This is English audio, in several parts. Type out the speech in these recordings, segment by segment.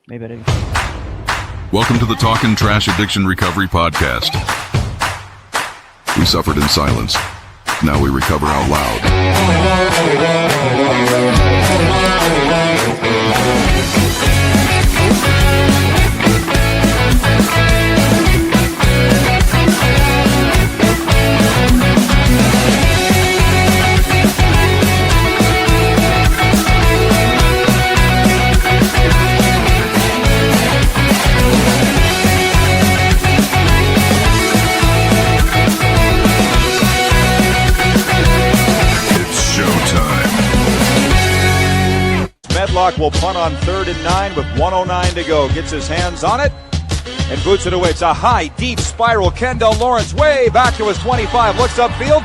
Maybe I didn't. Welcome to the Talkin Trash Addiction Recovery Podcast. We suffered in silence. Now we recover out loud. Medlock will punt on 3rd and 9 with 1:09 to go. Gets his hands on it and boots it away. It's a high, deep spiral. Kendall Lawrence way back to his 25. Looks upfield.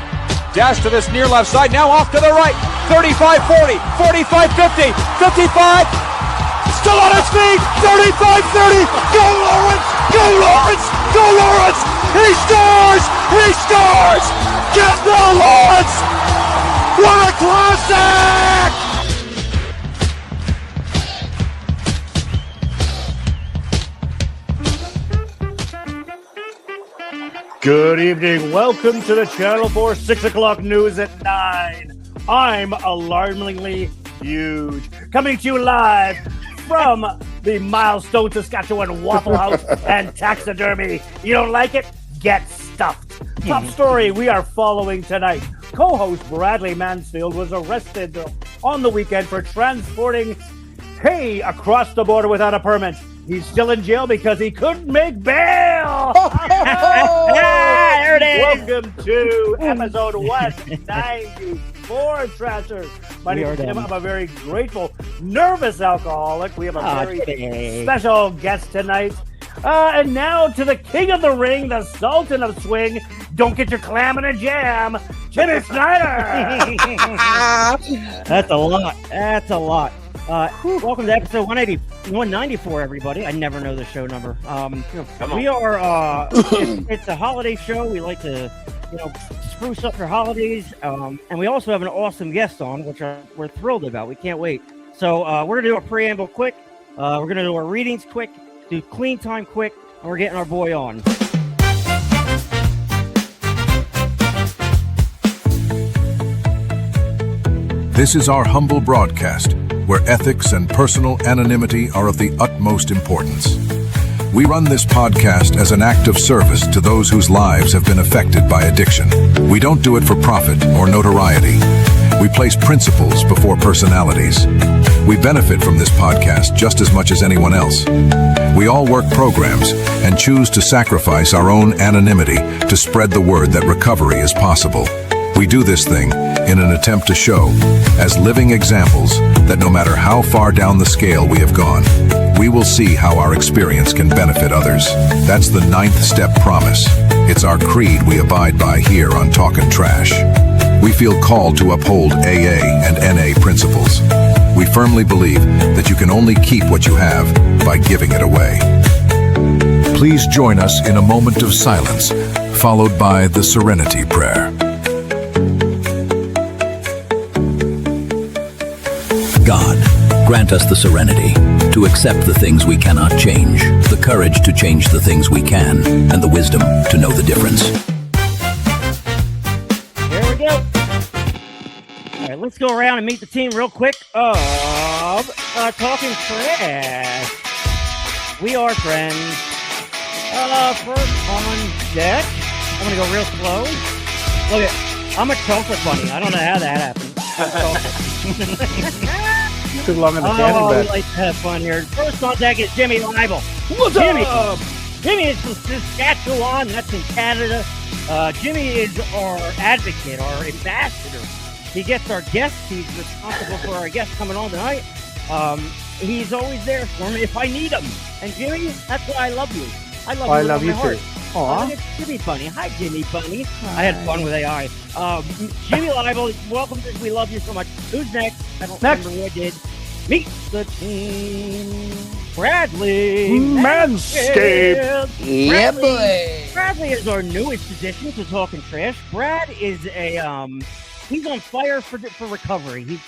Dash to this near left side. Now off to the right. 35-40, 45-50, 55. Still on his feet. 35-30. Go Lawrence! Go Lawrence! Go Lawrence! He scores! He scores! Kendall Lawrence! What a classic! Good evening. Welcome to the Channel 4 6 o'clock news at 9. I'm alarmingly huge. Coming to you live from the Milestone, Saskatchewan Waffle House and Taxidermy. You don't like it? Get stuffed. Top story we are following tonight. Co-host Bradley Mansfield was arrested on the weekend for transporting hay across the border without a permit. He's still in jail because he couldn't make bail. There it is. Welcome to episode 194, Trashers. My name is Tim. I'm a very grateful, nervous alcoholic. We have a very special guest tonight. And now to the king of the ring, the sultan of swing. Don't get your clam in a jam, Jimmy Snyder. That's a lot. That's a lot. Welcome to episode 194, everybody. I never know the show number. We are, it's a holiday show. We like to, spruce up for holidays. And we also have an awesome guest on, which we're thrilled about. We can't wait. So we're going to do a preamble quick. We're going to do our readings quick, do clean time quick, and we're getting our boy on. This is our humble broadcast, where ethics and personal anonymity are of the utmost importance. We run this podcast as an act of service to those whose lives have been affected by addiction. We don't do it for profit or notoriety. We place principles before personalities. We benefit from this podcast just as much as anyone else. We all work programs and choose to sacrifice our own anonymity to spread the word that recovery is possible. We do this thing in an attempt to show, as living examples, that no matter how far down the scale we have gone, we will see how our experience can benefit others. That's the 9th step promise. It's our creed we abide by here on Talkin Trash. We feel called to uphold AA and NA principles. We firmly believe that you can only keep what you have by giving it away. Please join us in a moment of silence, followed by the Serenity Prayer. God, grant us the serenity to accept the things we cannot change, the courage to change the things we can, and the wisdom to know the difference. Here we go. All right, let's go around and meet the team real quick of Talkin Trash. We are friends. First on deck, I'm going to go real slow. Look at, I'm a chocolate bunny. I don't know how that happened. Too long in the candy bed. We like to have fun here. First on deck is Jimmy Leibel. What's up? Jimmy is from Saskatchewan. That's in Canada. Jimmy is our advocate, our ambassador. He gets our guests. He's responsible for our guests coming on tonight. He's always there for me if I need him. And Jimmy, that's why I love you. I love you too. Aw. It's Jimmy Bunny. Hi, Jimmy Bunny. Hi. I had fun with AI. Jimmy Leibel, welcome to We Love You So Much. Who's next? I don't remember who I did. Meet the team. Bradley Manscaped. Yeah, boy. Bradley is our newest addition to Talkin Trash. Brad is a he's on fire for recovery. He's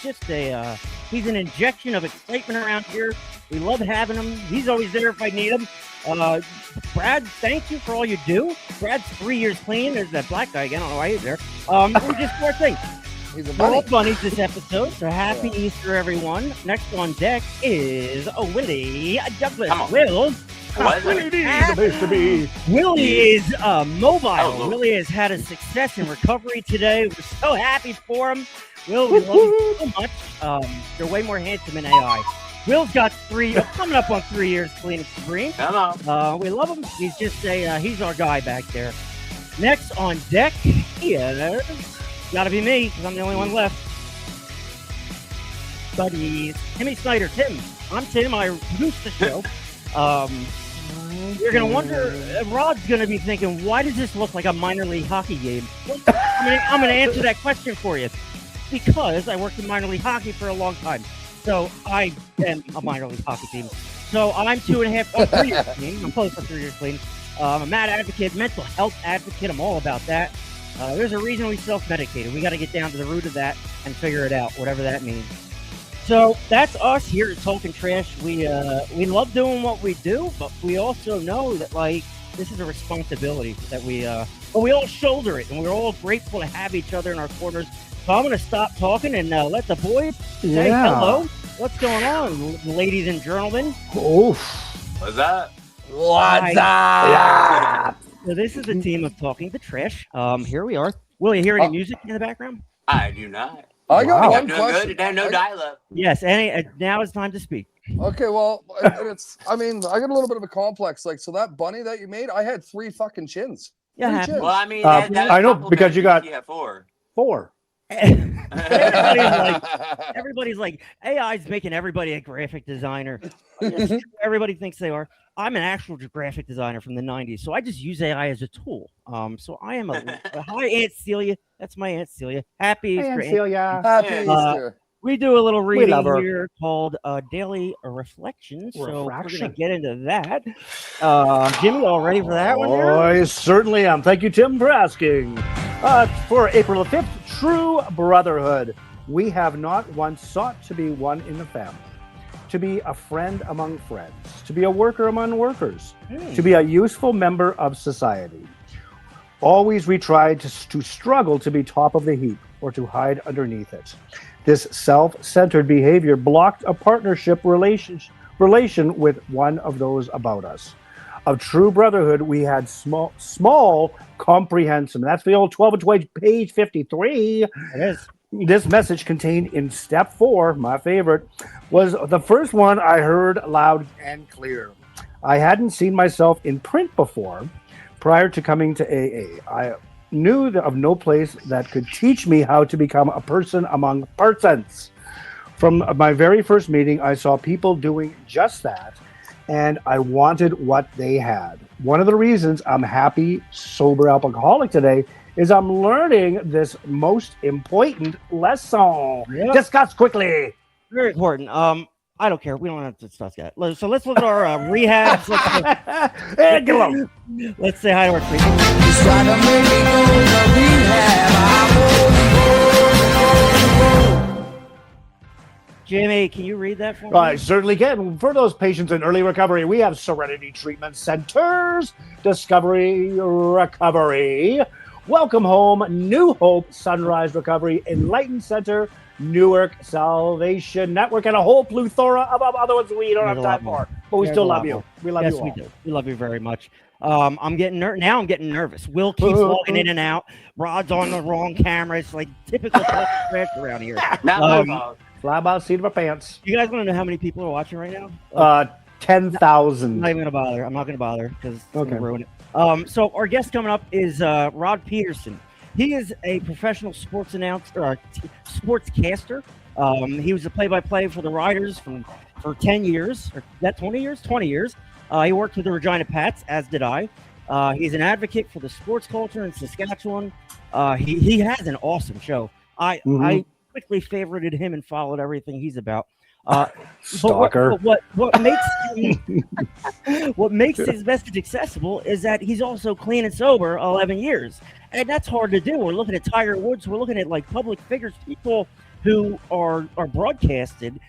He's an injection of excitement around here. We love having him. He's always there if I need him. Brad, thank you for all you do. Brad's 3 years clean. There's that black guy again. I don't know why he's there. We just poor thing. He's a We're all bunny. bunnies this episode, so happy Easter, everyone. Next on deck is Willie Douglas. Come on. Will. The place to be. Willie is mobile. Lord. Willie has had a success in recovery today. We're so happy for him. Will, we love you so much. They're way more handsome than AI. Will's got coming up on 3 years clean and green. Come on. We love him. He's just he's our guy back there. Next on deck is gotta be me because I'm the only one left. Buddies, Timmy Snyder. Tim, I'm Tim. I produce the show. You're gonna wonder. Rod's gonna be thinking, why does this look like a minor league hockey game? I'm gonna answer that question for you. Because I worked in minor league hockey for a long time. So I am a minor league hockey team. So I'm 3 years clean. I'm close to 3 years clean. I'm a mad advocate, mental health advocate. I'm all about that. There's a reason we self-medicated. We got to get down to the root of that and figure it out, whatever that means. So that's us here at Talkin Trash. We love doing what we do, but we also know that this is a responsibility that we all shoulder it, and we're all grateful to have each other in our corners. So I'm going to stop talking and let the boys say hello. What's going on, ladies and gentlemen? Oof. What's that? What's Hi. up? So this is the team of Talking the Trash. Here we are. Will you hear any music in the background? I do not. I got Wow. one I'm doing question. good. There's no dial-up. Yes. Now it's time to speak. Okay, well, I got a little bit of a complex. So that bunny that you made, I had 3 fucking chins. Yeah, 3 happy. chins. Well, I mean, I know, compliment because you got- You have 4. 4. Everybody's like, AI's making everybody a graphic designer. Yes, everybody thinks they are. I'm an actual graphic designer from the 90s, so I just use AI as a tool. So I am hi, Aunt Celia. That's my Aunt Celia. Happy Easter, Aunt. Celia. Happy Yeah. Easter. We do a little reading love her. here called Daily Reflections. So we're going to Refraction. get into that. Jimmy, all ready for that one here? I certainly am. Thank you, Tim, for asking. For April the 5th, True Brotherhood. We have not once sought to be one in the family, to be a friend among friends, to be a worker among workers, to be a useful member of society. Always we tried to struggle to be top of the heap or to hide underneath it. This self-centered behavior blocked a partnership relation with one of those about us. Of true brotherhood, we had small comprehension. That's the old 12 inch page 53. It is. This message contained in step 4, my favorite, was the first one I heard loud and clear. I hadn't seen myself in print before. Prior to coming to AA, I knew of no place that could teach me how to become a person among persons. From my very first meeting, I saw people doing just that, and I wanted what they had. One of the reasons I'm happy, sober alcoholic today is I'm learning this most important lesson. Yep. Discuss quickly. Very important. I don't care. We don't have to discuss that. So let's look at our rehabs. And get along. Let's say hi to our three. Jimmy, can you read that for me? I certainly can. For those patients in early recovery, we have Serenity Treatment Centers, Discovery Recovery, Welcome Home, New Hope, Sunrise Recovery, Enlightened Center, Newark Salvation Network, and a whole plethora of other ones we don't have time for. But we There's still a lot love you. more. We love Yes, you all. we do. We love you very much. I'm getting now. I'm getting nervous. Will keeps walking in and out. Rod's on the wrong camera. It's like typical trash around here. Fly by the seat of our pants. You guys want to know how many people are watching right now? 10,000. I'm not even gonna bother. I'm not gonna bother because it's Okay. gonna ruin it. So our guest coming up is Rod Pedersen. He is a professional sports announcer, or sportscaster. He was a play-by-play for the Riders for 10 years. Or that 20 years? 20 years. He worked with the Regina Pats, as did I. He's an advocate for the sports culture in Saskatchewan. He has an awesome show. I quickly favorited him and followed everything he's about. Stalker. But what makes his message accessible is that he's also clean and sober 11 years, and that's hard to do. We're looking at Tiger Woods. We're looking at like public figures, people who are broadcasted,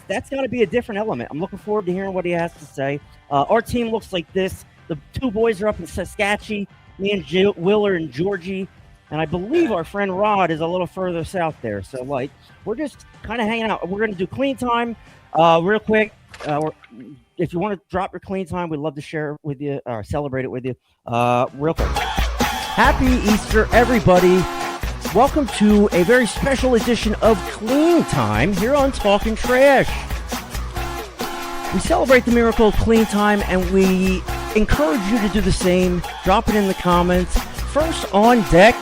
that's got to be a different element. I'm looking forward to hearing what he has to say. Our team looks like this. The two boys are up in Saskatchewan. Me and Will are in Georgie. And I believe our friend Rod is a little further south there. So, like, we're just kind of hanging out. We're going to do clean time real quick. If you want to drop your clean time, we'd love to share it with you or celebrate it with you real quick. Happy Easter, everybody. Welcome to a very special edition of Clean Time here on Talkin' Trash. We celebrate the miracle of clean time, and we encourage you to do the same. Drop it in the comments. First on deck,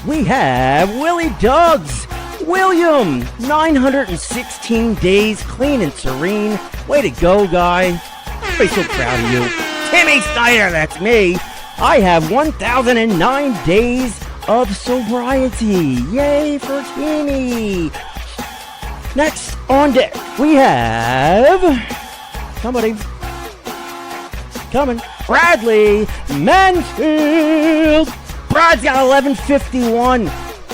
we have Willie Duggs. William, 916 days clean and serene. Way to go, guy. I'm so proud of you. Timmy Snyder, that's me. I have 1,009 days of sobriety. Yay for Timmy. Next on deck, we have somebody coming. Bradley Mansfield. Brad's got 1151.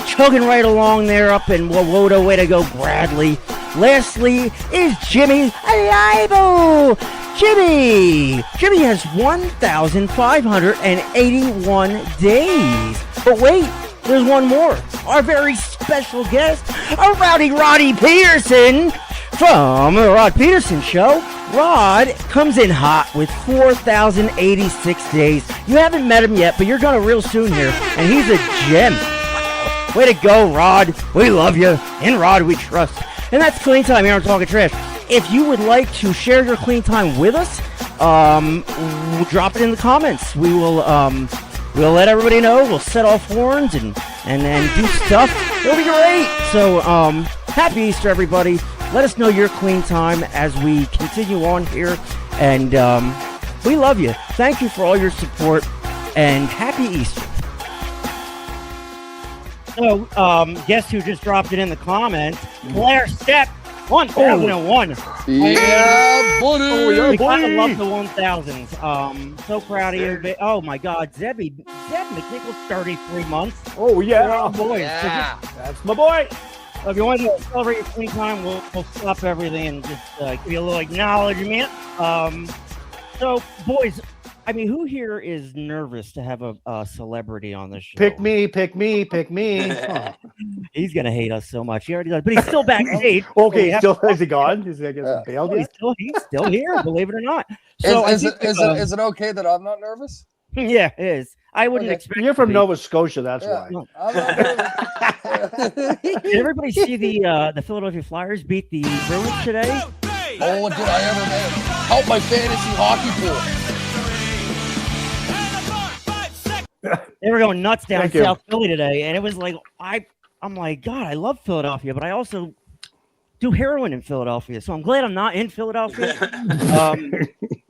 Chugging right along there up in Wawota. Way to go, Bradley. Lastly is Jimmy Alibo. Jimmy has 1,581 days. But wait, there's one more. Our very special guest, a Rowdy Roddy Pedersen from the Rod Pedersen Show. Rod comes in hot with 4,086 days. You haven't met him yet, but you're gonna real soon here, and he's a gem. Way to go, Rod. We love you. In Rod we trust. And that's Clean Time here on Talkin' Trash. If you would like to share your clean time with us, we'll drop it in the comments. We'll let everybody know. We'll set off horns and do stuff. It'll be great. So happy Easter, everybody. Let us know your clean time as we continue on here. And we love you. Thank you for all your support. And happy Easter. So, guess who just dropped it in the comments? Blair Step, 1001. Yeah, buddy. We kind of love the 1000s. So proud of you. Oh my God, Zeb McNichol's 33 months. Oh yeah, oh, boy. Yeah. That's my boy. So if you want to celebrate your clean time, we'll stop everything and just give you a little acknowledgement. So, boys, I mean, who here is nervous to have a celebrity on the show? Pick me. Oh. He's gonna hate us so much. He already does, but he's still backstage. Okay, is he gone? Is he bailed yet? He's still here, believe it or not. So is it okay that I'm not nervous? Yeah, it is. I wouldn't expect. You're from Nova Scotia, that's why. I'm not nervous. Did everybody see the Philadelphia Flyers beat the Bruins today? Oh, did I ever, man? Help my fantasy hockey pool. They were going nuts down in Thank you. South Philly today, and it was like I'm like, God, I love Philadelphia, but I also do heroin in Philadelphia, so I'm glad I'm not in Philadelphia.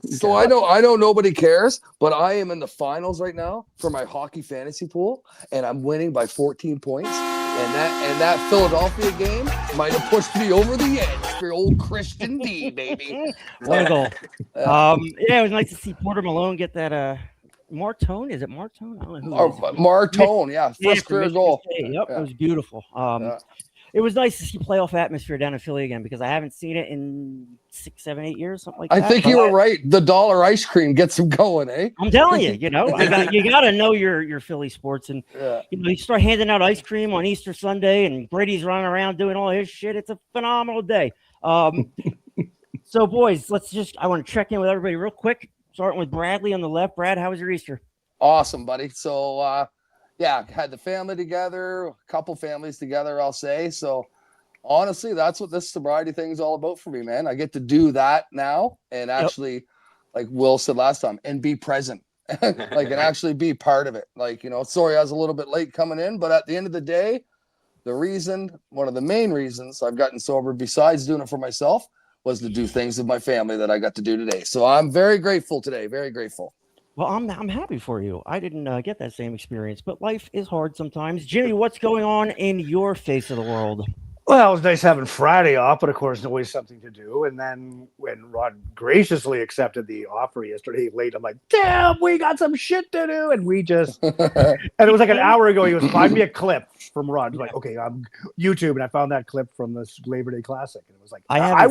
So I know nobody cares, but I am in the finals right now for my hockey fantasy pool, and I'm winning by 14 points. And that Philadelphia game might have pushed me over the edge for old Christian D, baby. What a goal. Yeah, it was nice to see Porter Malone get that Martone. Is it Martone? I don't know who it is. Martone, yeah. First for career Michigan goal. State. Yep, Yeah. It was beautiful. It was nice to see playoff atmosphere down in Philly again because I haven't seen it in 6, 7, 8 years, something like that. I think you were right. The dollar ice cream gets them going, eh? I'm telling you, you got to know your Philly sports, and you start handing out ice cream on Easter Sunday, and Brady's running around doing all his shit. It's a phenomenal day. So, boys, I want to check in with everybody real quick. Starting with Bradley on the left. Brad, how was your Easter? Awesome, buddy. So, had the family together, a couple families together, I'll say. So, honestly, that's what this sobriety thing is all about for me, man. I get to do that now and actually, like Will said last time, and be present, and actually be part of it. Sorry, I was a little bit late coming in, but at the end of the day, one of the main reasons I've gotten sober, besides doing it for myself, was to do things with my family that I got to do today. So I'm very grateful today. Very grateful. Well, I'm happy for you. I didn't get that same experience, but life is hard sometimes. Jimmy, what's going on in your face of the world? Well, it was nice having Friday off, but of course, always something to do. And then when Rod graciously accepted the offer yesterday late, I'm like, damn, we got some shit to do. And we just, and it was like an hour ago, he was, find me a clip from Rod. Like, okay, I'm YouTube. And I found that clip from this Labor Day Classic. And it was like, I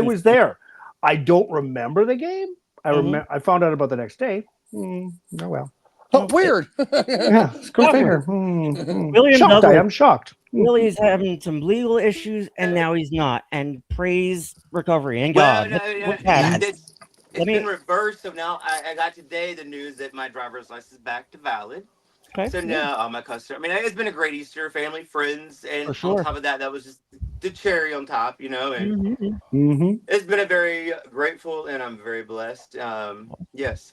was there. I don't remember the game. I found out about the next day. Oh, well. Oh, weird. Yeah, go figure. William Shocked, Douglas. I am shocked. Willie's having some legal issues, and now he's not. And praise recovery and God. It's been reversed. So now I got today the news that my driver's license is back to valid. Okay. So now all my customers. I mean, it's been a great Easter, family, friends, and sure. on top of that, that was just the cherry on top, you know. And Mm-hmm. it's been a very grateful, and I'm very blessed. Yes.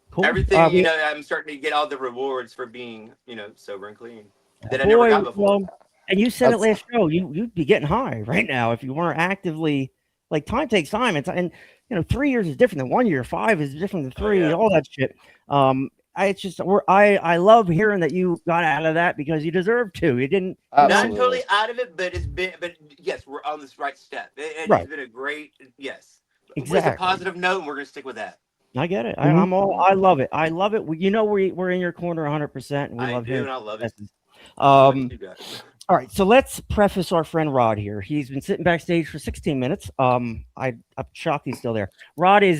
Cool. Everything, you know, I'm starting to get all the rewards for being, you know, sober and clean that I never got before. Well, and you said it last show, you'd be getting high right now if you weren't actively, like, time takes time. And you know, 3 years is different than 1 year. 5 is different than 3, all that shit. I love hearing that you got out of that because you deserve to. You didn't. Not totally out of it, but yes, we're on this right step. It's been a great, yes. Exactly. It's a positive note, and we're going to stick with that. I get it. I love it. I love it. You know, we're in your corner 100%. And we love and I love it. All right, so let's preface our friend Rod here. He's been sitting backstage for 16 minutes. I'm shocked he's still there. Rod is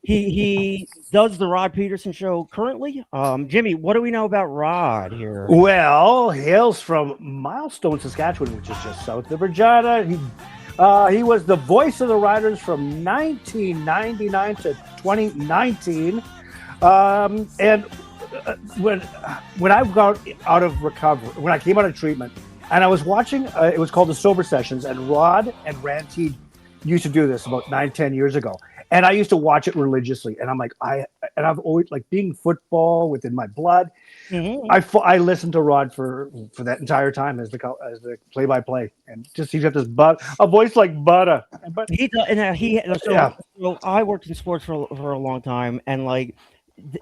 he does the Rod Pedersen show currently. Jimmy, what do we know about Rod here? Well, hails from Milestone, Saskatchewan, which is just south of Regina. He was the voice of the Riders from 1999 to 2019, and when I got out of recovery, when I came out of treatment, and I was watching, it was called the Sober Sessions, and Rod and Ranteed used to do this about 9-10 years ago, and I used to watch it religiously. And I'm like, I've always, like, being football within my blood. Mm-hmm. I listened to Rod for that entire time as the play-by-play, and just he's got this a voice like butter. But so I worked in sports for a long time, and like.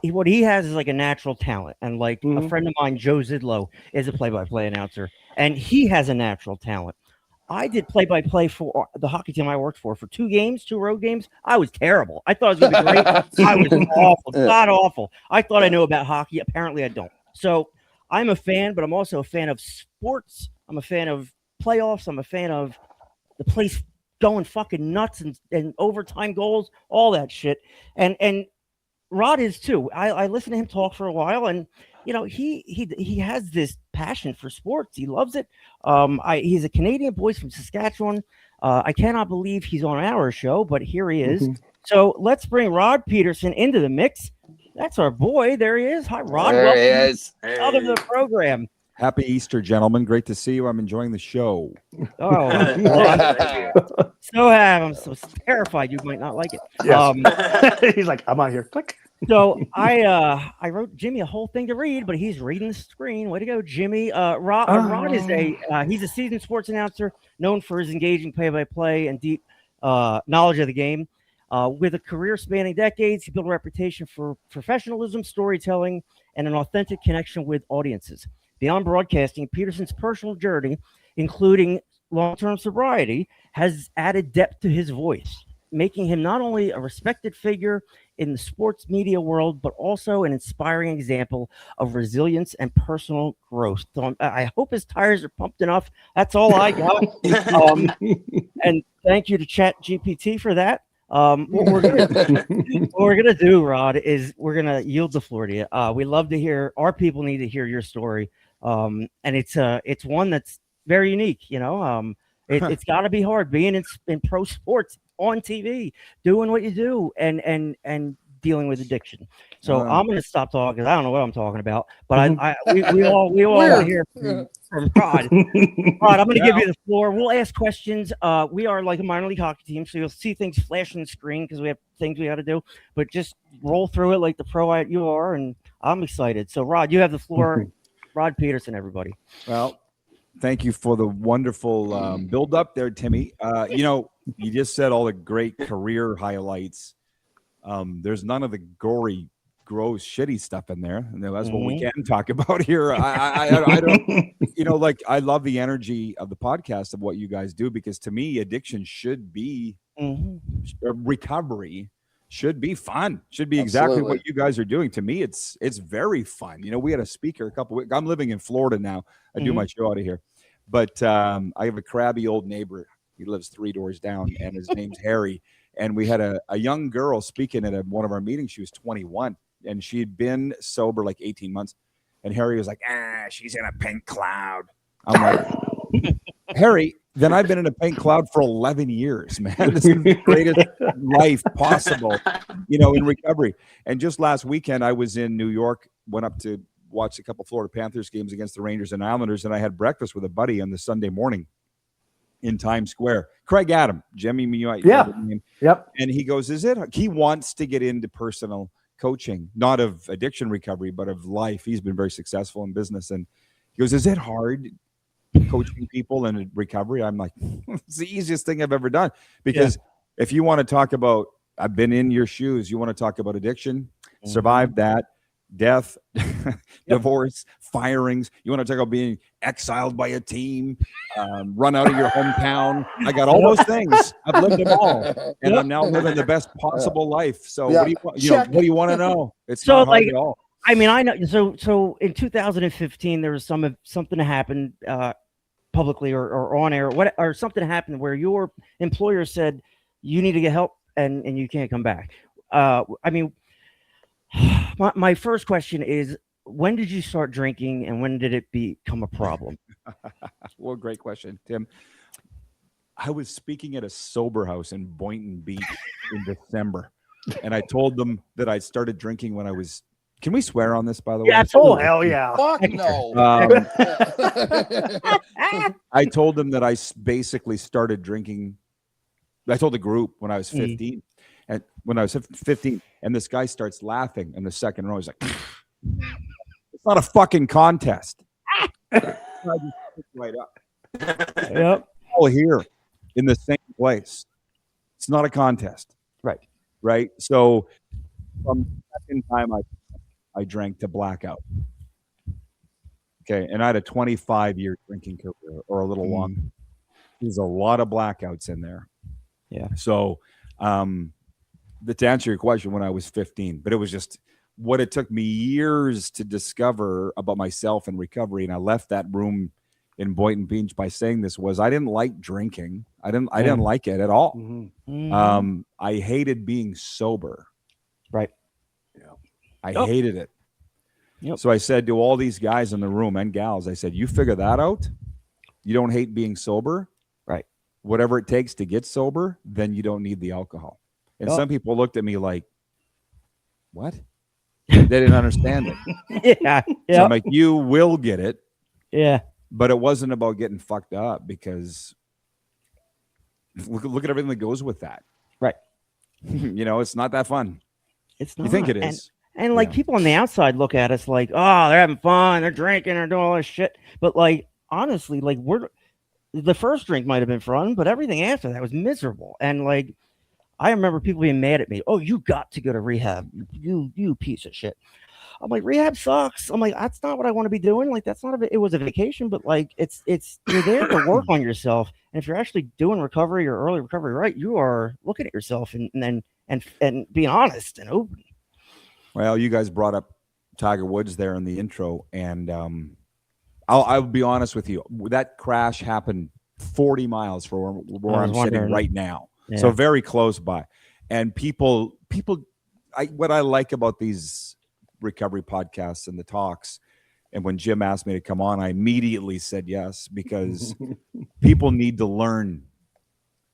What he has is like a natural talent, and like a friend of mine, Joe Zidlow, is a play-by-play announcer, and he has a natural talent. I did play-by-play for the hockey team I worked for 2 road games. I was terrible. I thought it was going to be great. I was awful, god awful. I thought I knew about hockey. Apparently, I don't. So I'm a fan, but I'm also a fan of sports. I'm a fan of playoffs. I'm a fan of the place going fucking nuts and overtime goals, all that shit, and Rod is too. I listened to him talk for a while, and you know he has this passion for sports. He loves it. He's a Canadian boy from Saskatchewan. I cannot believe he's on our show, but here he is. So let's bring Rod Pedersen into the mix. That's our boy. There he is. Hi, Rod. There he is. Welcome to the program. Happy Easter, gentlemen. Great to see you. I'm enjoying the show. Oh, I'm so terrified you might not like it. Yes. He's like, I'm out here. Click. So I wrote Jimmy a whole thing to read, but he's reading the screen. Way to go, Jimmy. Rod is he's a seasoned sports announcer known for his engaging play-by-play and deep knowledge of the game. With a career spanning decades, he built a reputation for professionalism, storytelling, and an authentic connection with audiences. Beyond broadcasting, Pedersen's personal journey, including long-term sobriety, has added depth to his voice, making him not only a respected figure in the sports media world, but also an inspiring example of resilience and personal growth. So I hope his tires are pumped enough. That's all I got. And thank you to ChatGPT for that. What we're gonna do, Rod, is we're gonna yield the floor to you. We love to hear. Our people need to hear your story, and it's one that's very unique. You know, it's got to be hard being in pro sports on TV, doing what you do, and dealing with addiction. So I'm going to stop talking because I don't know what I'm talking about. But we all want to hear from Rod. Rod, I'm going to give you the floor. We'll ask questions. We are like a minor league hockey team, so you'll see things flash on the screen because we have things we got to do. But just roll through it like the pro you are, and I'm excited. So Rod, you have the floor. Rod Pedersen, everybody. Well, thank you for the wonderful build up there, Timmy. You know, you just said all the great career highlights. There's none of the gory gross, shitty stuff in there, and that's what we can talk about here. I don't, like, I love the energy of the podcast of what you guys do, because to me, addiction should be recovery. Should be fun. Should be exactly what you guys are doing. To me, it's very fun. We had a speaker a couple weeks. I'm living in Florida now. I do my show out of here, but I have a crabby old neighbor. He lives 3 doors down, and his name's Harry. And we had a young girl speaking at one of our meetings. She was 21, and she had been sober like 18 months. And Harry was like, she's in a pink cloud. I'm like, Harry, then I've been in a pink cloud for 11 years, man. This is the greatest life possible, in recovery. And just last weekend, I was in New York, went up to watch a couple Florida Panthers games against the Rangers and Islanders, and I had breakfast with a buddy on the Sunday morning in Times Square. Craig Adam, Jimmy, Yep. And he goes, he wants to get into personal coaching, not of addiction recovery, but of life. He's been very successful in business. And he goes, is it hard coaching people in recovery? I'm like, it's the easiest thing I've ever done, because if you want to talk about, I've been in your shoes, you want to talk about addiction, survive that, death, divorce, firings, you want to talk about being exiled by a team, run out of your hometown. I got all those things. I've lived them all, and I'm now living the best possible life. So what do you want to know? It's not hard at all. I mean, I know. So in 2015, there was something happened publicly or on air, or something happened where your employer said you need to get help and you can't come back. I mean, my first question is, when did you start drinking and when did it become a problem? Well, great question, Tim. I was speaking at a sober house in Boynton Beach in December, and I told them that I started drinking when I was. Can we swear on this, by the way? Yeah, absolutely. Oh, hell yeah. Fuck no. I told them that I basically started drinking. I told the group when I was 15. And when I was 15, and this guy starts laughing in the second row. He's like, it's not a fucking contest. I just picked right up. Yep. All here in the same place. It's not a contest. Right. So from the second time I drank to blackout. Okay. And I had a 25-year drinking career, or a little longer. There's a lot of blackouts in there. Yeah. So, to answer your question, when I was 15, but it was just what it took me years to discover about myself and recovery. And I left that room in Boynton Beach by saying this was, I didn't like drinking. I didn't like it at all. I hated being sober. Right. I hated it. Yep. So I said to all these guys in the room and gals, I said, you figure that out. You don't hate being sober. Right. Whatever it takes to get sober, then you don't need the alcohol. And some people looked at me like, what? They didn't understand it. Yeah. So I'm like, you will get it. Yeah. But it wasn't about getting fucked up, because look at everything that goes with that. Right. It's not that fun. It's not. You think it is. And like people on the outside look at us like, oh, they're having fun, they're drinking, they're doing all this shit. But like, honestly, like the first drink might have been fun, but everything after that was miserable. And like, I remember people being mad at me. Oh, you got to go to rehab. You piece of shit. I'm like, rehab sucks. I'm like, that's not what I want to be doing. Like, that's not it was a vacation, but like, it's you're there to work on yourself. And if you're actually doing recovery or early recovery, right, you are looking at yourself and being honest and open. Well, you guys brought up Tiger Woods there in the intro, and I'll be honest with you. That crash happened 40 miles from where I'm sitting right now. Yeah. So very close by. And people, what I like about these recovery podcasts and the talks, and when Jim asked me to come on, I immediately said yes, because people need to learn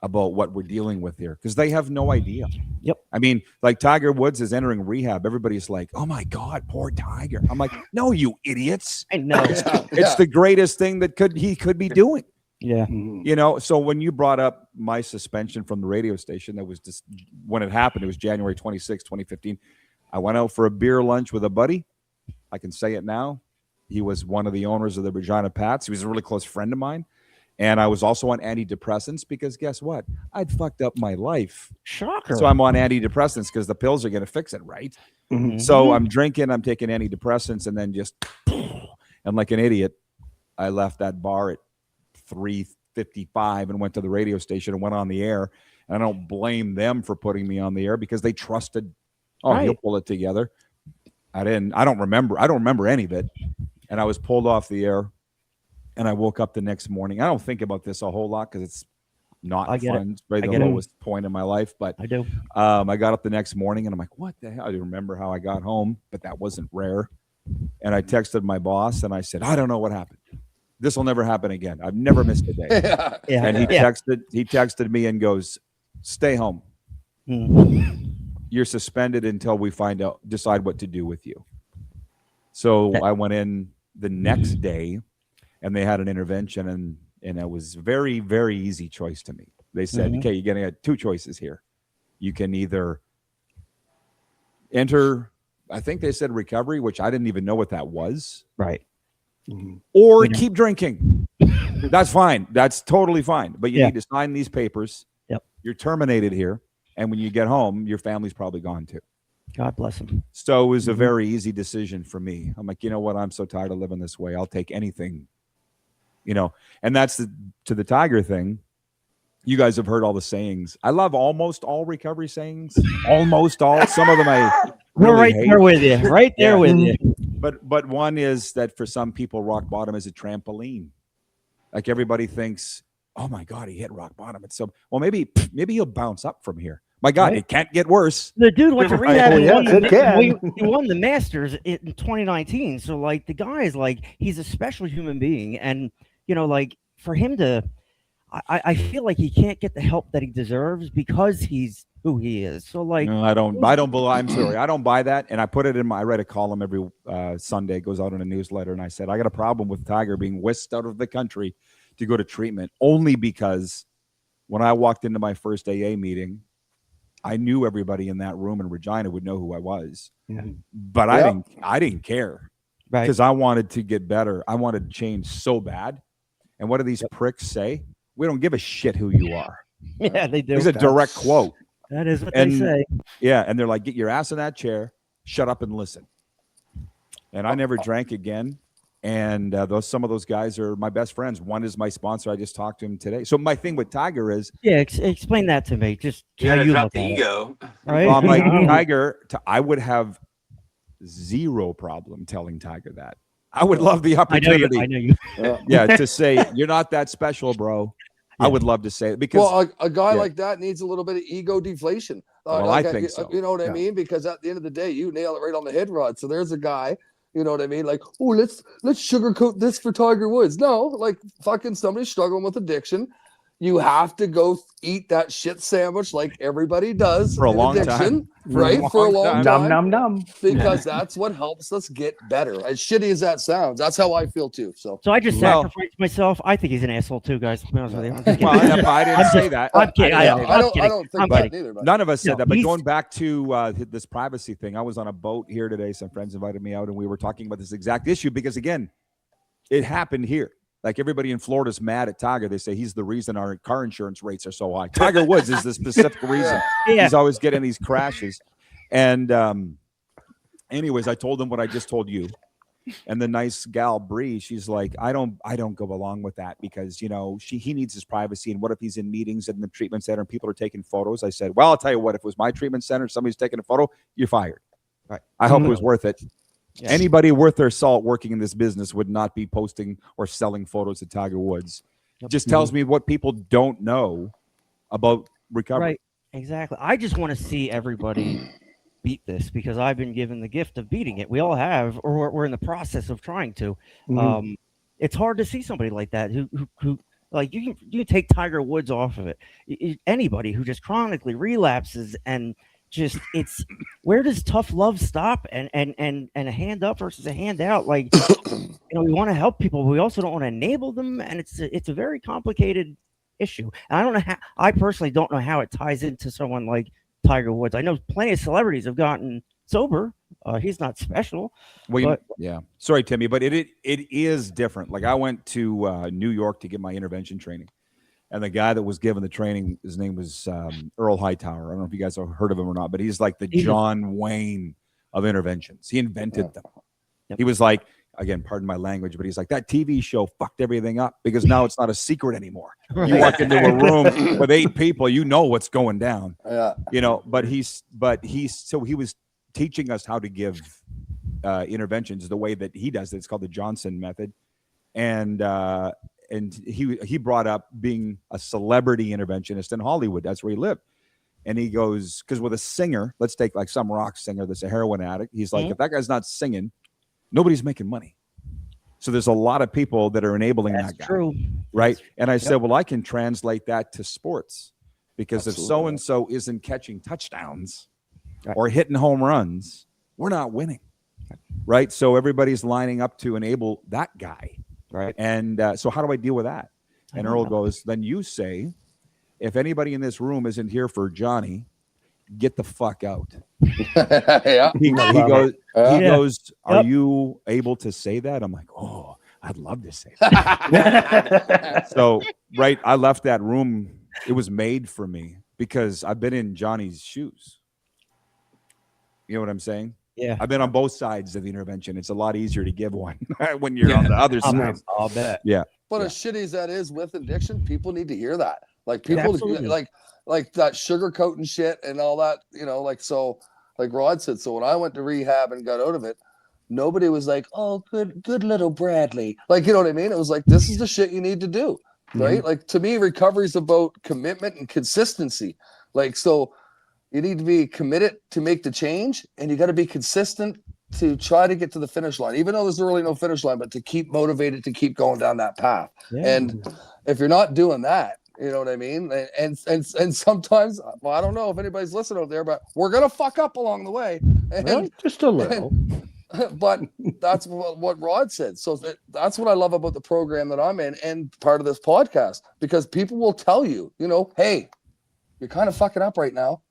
about what we're dealing with here, because they have no idea. Yep. I mean, like Tiger Woods is entering rehab. Everybody's like, oh my God, poor Tiger. I'm like, no, you idiots. I know. It's the greatest thing that he could be doing. Yeah. So when you brought up my suspension from the radio station, that was just when it happened. It was January 26, 2015. I went out for a beer lunch with a buddy. I can say it now. He was one of the owners of the Regina Pats. He was a really close friend of mine. And I was also on antidepressants because guess what? I'd fucked up my life. Shocker. So I'm on antidepressants because the pills are going to fix it, right? Mhm. So I'm drinking, I'm taking antidepressants, and then just, and like an idiot, I left that bar at 3:55 and went to the radio station and went on the air. And I don't blame them for putting me on the air because they trusted, he'll pull it together. I don't remember any of it. And I was pulled off the air. And I woke up the next morning. I don't think about this a whole lot because it's not fun. It's probably the lowest point in my life. But I do. I got up the next morning and I'm like, what the hell? I remember how I got home, but that wasn't rare. And I texted my boss and I said, I don't know what happened. This will never happen again. I've never missed a day. And he texted me and goes, stay home. You're suspended until we decide what to do with you. So I went in the next day. And they had an intervention, and it was very, very easy choice to me. They said, okay, you're going to have two choices here. You can either enter, I think they said recovery, which I didn't even know what that was. Right. Or keep drinking. That's fine. That's totally fine. But you need to sign these papers. Yep. You're terminated here. And when you get home, your family's probably gone too. God bless him. So it was a very easy decision for me. I'm like, you know what? I'm so tired of living this way. I'll take anything. And that's to the Tiger thing. You guys have heard all the sayings. I love almost all recovery sayings. Almost all. Some of them I We're right there with you. Right there with you. But one is that for some people, rock bottom is a trampoline. Like everybody thinks, oh my God, he hit rock bottom. It's so maybe he'll bounce up from here. My God, it can't get worse. The dude went to rehab and he won the Masters in 2019. So like the guy is like he's a special human being, and like for him to, I feel like he can't get the help that he deserves because he's who he is. So like, no, I don't. I'm sorry, I don't buy that. And I put it in I read a column every Sunday. It goes out in a newsletter, and I said I got a problem with Tiger being whisked out of the country to go to treatment only because when I walked into my first AA meeting, I knew everybody in that room in Regina would know who I was, but I didn't care because I wanted to get better. I wanted to change so bad. And what do these pricks say? We don't give a shit who you are. Yeah, they do. It's a direct quote. That is what they say. Yeah, and they're like, get your ass in that chair, shut up and listen. And I never drank again. And some of those guys are my best friends. One is my sponsor. I just talked to him today. So my thing with Tiger is, explain that to me. Just how you drop look the at ego. it. Right? I'm like Tiger. I would have zero problem telling Tiger that. I would love the opportunity. I know you. To say you're not that special, bro. I would love to say it because a guy like that needs a little bit of ego deflation. I think so. You know what I mean? Because at the end of the day, you nail it right on the head, Rod. So there's a guy. You know what I mean? Like, oh, let's sugarcoat this for Tiger Woods. No, like fucking somebody struggling with addiction. You have to go eat that shit sandwich like everybody does for a long time, right? For a long time, Num. Because that's what helps us get better. As shitty as that sounds, that's how I feel too. So I just sacrificed myself. I think he's an asshole too, guys. To be honest with you. I didn't say that. I'm kidding. I don't think that either. But none of us said that. But going back to this privacy thing, I was on a boat here today. Some friends invited me out, and we were talking about this exact issue because, again, it happened here. Like everybody in Florida's mad at Tiger. They say he's the reason our car insurance rates are so high. Tiger Woods is the specific reason. He's always getting these crashes. And anyways, I told him what I just told you. And the nice gal Bree, she's like, I don't go along with that because he needs his privacy. And what if he's in meetings in the treatment center and people are taking photos? I said, well, I'll tell you what, if it was my treatment center, somebody's taking a photo, you're fired. Right. I hope it was worth it. Yes. Anybody worth their salt working in this business would not be posting or selling photos of Tiger Woods. Just tells me what people don't know about recovery. Right. Exactly. I just want to see everybody beat this because I've been given the gift of beating it. We all have, or we're in the process of trying to. It's hard to see somebody like that who like you can take Tiger Woods off of it. Anybody who just chronically relapses and just where does tough love stop and a hand up versus a hand out? Like we want to help people, but we also don't want to enable them, and it's a very complicated issue. And I personally don't know how it ties into someone like Tiger Woods. I know plenty of celebrities have gotten sober. He's not special. Well, yeah. Sorry, Timmy, but it is different. Like I went to New York to get my intervention training, and the guy that was giving the training, his name was Earl Hightower. I don't know if you guys have heard of him or not, but he's like the John Wayne of interventions. He invented them. Yep. He was like, again, pardon my language, but he's like, that TV show fucked everything up because now it's not a secret anymore. Right. You walk into a room with 8 people, you know what's going down. Yeah. You know, but he was teaching us how to give interventions the way that he does it. It's called the Johnson method. And he brought up being a celebrity interventionist in Hollywood. That's where he lived. And he goes, because with a singer, let's take like some rock singer that's a heroin addict. He's like, if that guy's not singing, nobody's making money. So there's a lot of people that are enabling that guy. True. Right. And I said, well, I can translate that to sports because if so-and-so isn't catching touchdowns or hitting home runs, we're not winning. Right. So everybody's lining up to enable that guy. Right. And so how do I deal with that? And Earl goes, then you say, if anybody in this room isn't here for Johnny, get the fuck out. Yeah. He goes, are you able to say that? I'm like, oh, I'd love to say that. So, right, I left that room. It was made for me because I've been in Johnny's shoes. You know what I'm saying? Yeah. I've been on both sides of the intervention. It's a lot easier to give one when you're on the other side. I'll bet. Yeah. But as shitty as that is with addiction, people need to hear that. Like people like that sugarcoating shit and all that, you know, like, so like Rod said, so when I went to rehab and got out of it, nobody was like, oh, good little Bradley. Like, you know what I mean? It was like, this is the shit you need to do. Right. Mm-hmm. Like to me, recovery is about commitment and consistency. Like, so you need to be committed to make the change and you got to be consistent to try to get to the finish line, even though there's really no finish line, but to keep motivated to keep going down that path. Yeah. And if you're not doing that, you know what I mean? And sometimes, well, I don't know if anybody's listening out there, but we're going to fuck up along the way. And, well, just a little. But that's what Rod said. So that's what I love about the program that I'm in and part of this podcast, because people will tell you, you know, hey, you're kind of fucking up right now.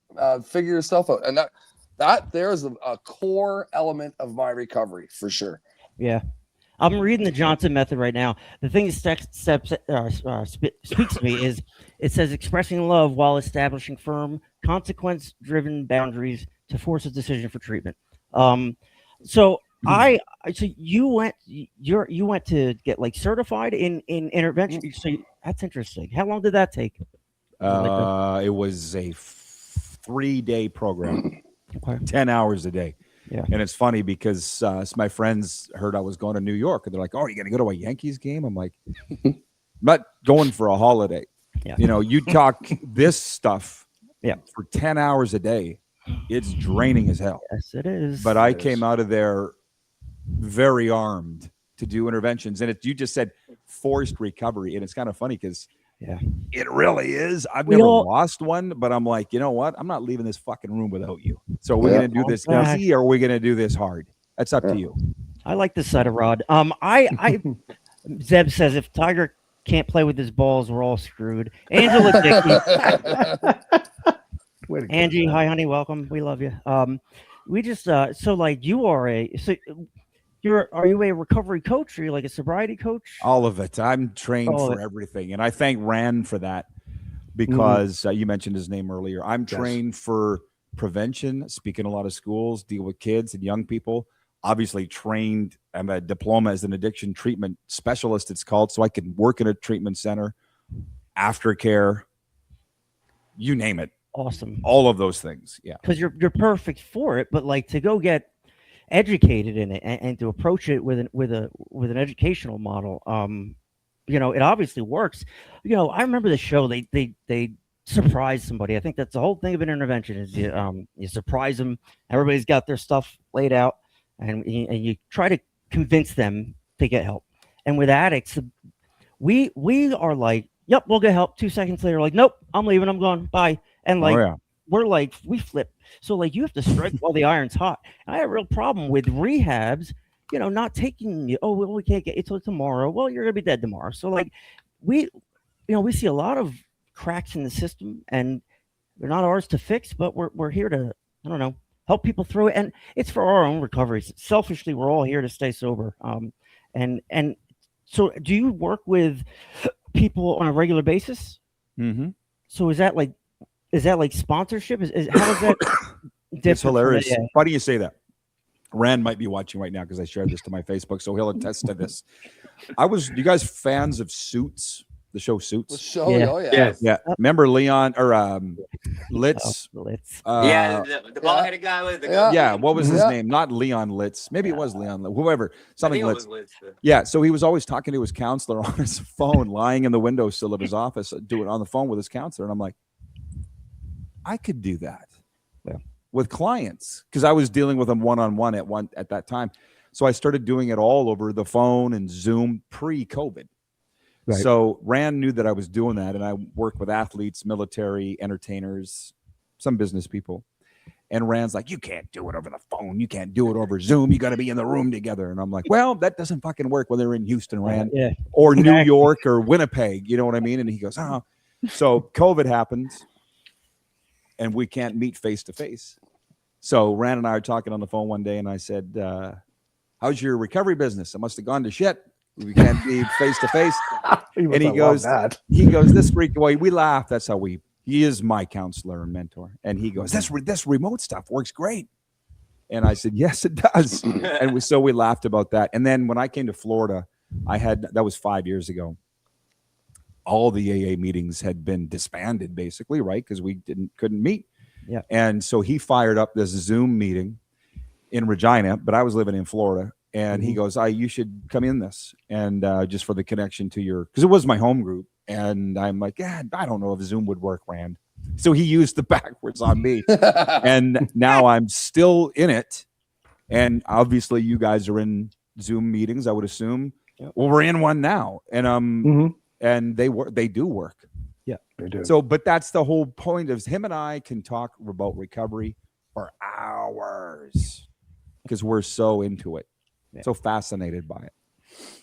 Figure yourself out. And that there's a core element of my recovery for sure. Yeah. I'm reading the Johnson method right now. The thing that speaks to me is it says expressing love while establishing firm, consequence-driven boundaries to force a decision for treatment. So you went to get like certified in intervention. So that's interesting. How long did that take? It was a 3-day program, 10 hours a day. Yeah. And it's funny because my friends heard I was going to New York and they're like, oh, are you going to go to a Yankees game? I'm like, I'm not going for a holiday. Yeah. You know, you talk this stuff for 10 hours a day. It's draining as hell. Yes, it is. But I came out of there very armed to do interventions. And you just said forced recovery. And it's kind of funny because it really is. I've never lost one, but I'm like, you know what? I'm not leaving this fucking room without you. So we're going to do this easy or we're going to do this hard. That's up to you. I like this side of Rod. Zeb says if Tiger can't play with his balls, we're all screwed. Angela Dickey. Angie, hi honey, welcome. We love you. We just so like you are are you a recovery coach? Are you like a sobriety coach? All of it. I'm trained for everything. And I thank Rand for that because you mentioned his name earlier. I'm trained for prevention, speak in a lot of schools, deal with kids and young people. Obviously trained. I'm a diploma as an addiction treatment specialist, it's called. So I can work in a treatment center, aftercare, you name it. Awesome. All of those things. Yeah. Because you're perfect for it, but like to go get educated in it and to approach it with an educational model, you know, it obviously works. You know, I remember the show they surprise somebody. I think that's the whole thing of an intervention is you surprise them. Everybody's got their stuff laid out and you try to convince them to get help. And with addicts, we are like, yep, we'll get help. 2 seconds later, like, nope, I'm leaving, I'm gone, bye. And like we're like, we flip. So like you have to strike while the iron's hot. I have a real problem with rehabs, you know, not taking you. Oh, well, we can't get it till tomorrow. Well, you're gonna be dead tomorrow. So like we see a lot of cracks in the system, and they're not ours to fix, but we're here to, I don't know, help people through it, and it's for our own recovery. Selfishly, we're all here to stay sober. And so, do you work with people on a regular basis? Mm-hmm. So is that like sponsorship? Is how is that different? It's hilarious. Why do you say that? Rand might be watching right now because I shared this to my Facebook, so he'll attest to this. You guys fans of Suits? The show Suits? The show, oh yeah. Yeah. Remember Leon or Litz? Litz. The bald-headed guy with the yeah. What was his name? Not Leon Litz. Maybe it was Leon Litz. Whoever. Something Litz. Yeah. So he was always talking to his counselor on his phone, lying in the windowsill of his office, doing it on the phone with his counselor. And I'm like, I could do that with clients because I was dealing with them one-on-one at that time. So I started doing it all over the phone and Zoom pre-COVID. Right. So Rand knew that I was doing that, and I work with athletes, military, entertainers, some business people. And Rand's like, you can't do it over the phone. You can't do it over Zoom. You got to be in the room together. And I'm like, well, that doesn't fucking work when they're in Houston, Rand, or New York or Winnipeg. You know what I mean? And he goes, oh. So COVID happens, and we can't meet face to face. So Rand and I are talking on the phone one day, and I said, how's your recovery business? It must have gone to shit. We can't be face to face. And he goes, this freak away. We laugh. That's how he is my counselor and mentor. And he goes, this remote stuff works great. And I said, yes, it does. And we laughed about that. And then when I came to Florida, that was 5 years ago. All the AA meetings had been disbanded basically, right? Because we couldn't meet. Yeah. And so he fired up this Zoom meeting in Regina, but I was living in Florida. And he goes, you should come in this. And just for the connection to because it was my home group. And I'm like, I don't know if Zoom would work, Rand. So he used the backwards on me. And now I'm still in it. And obviously you guys are in Zoom meetings, I would assume. Yep. Well, we're in one now. And and they do work. Yeah, they do. So, but that's the whole point is him and I can talk about recovery for hours because we're so into it. So fascinated by it.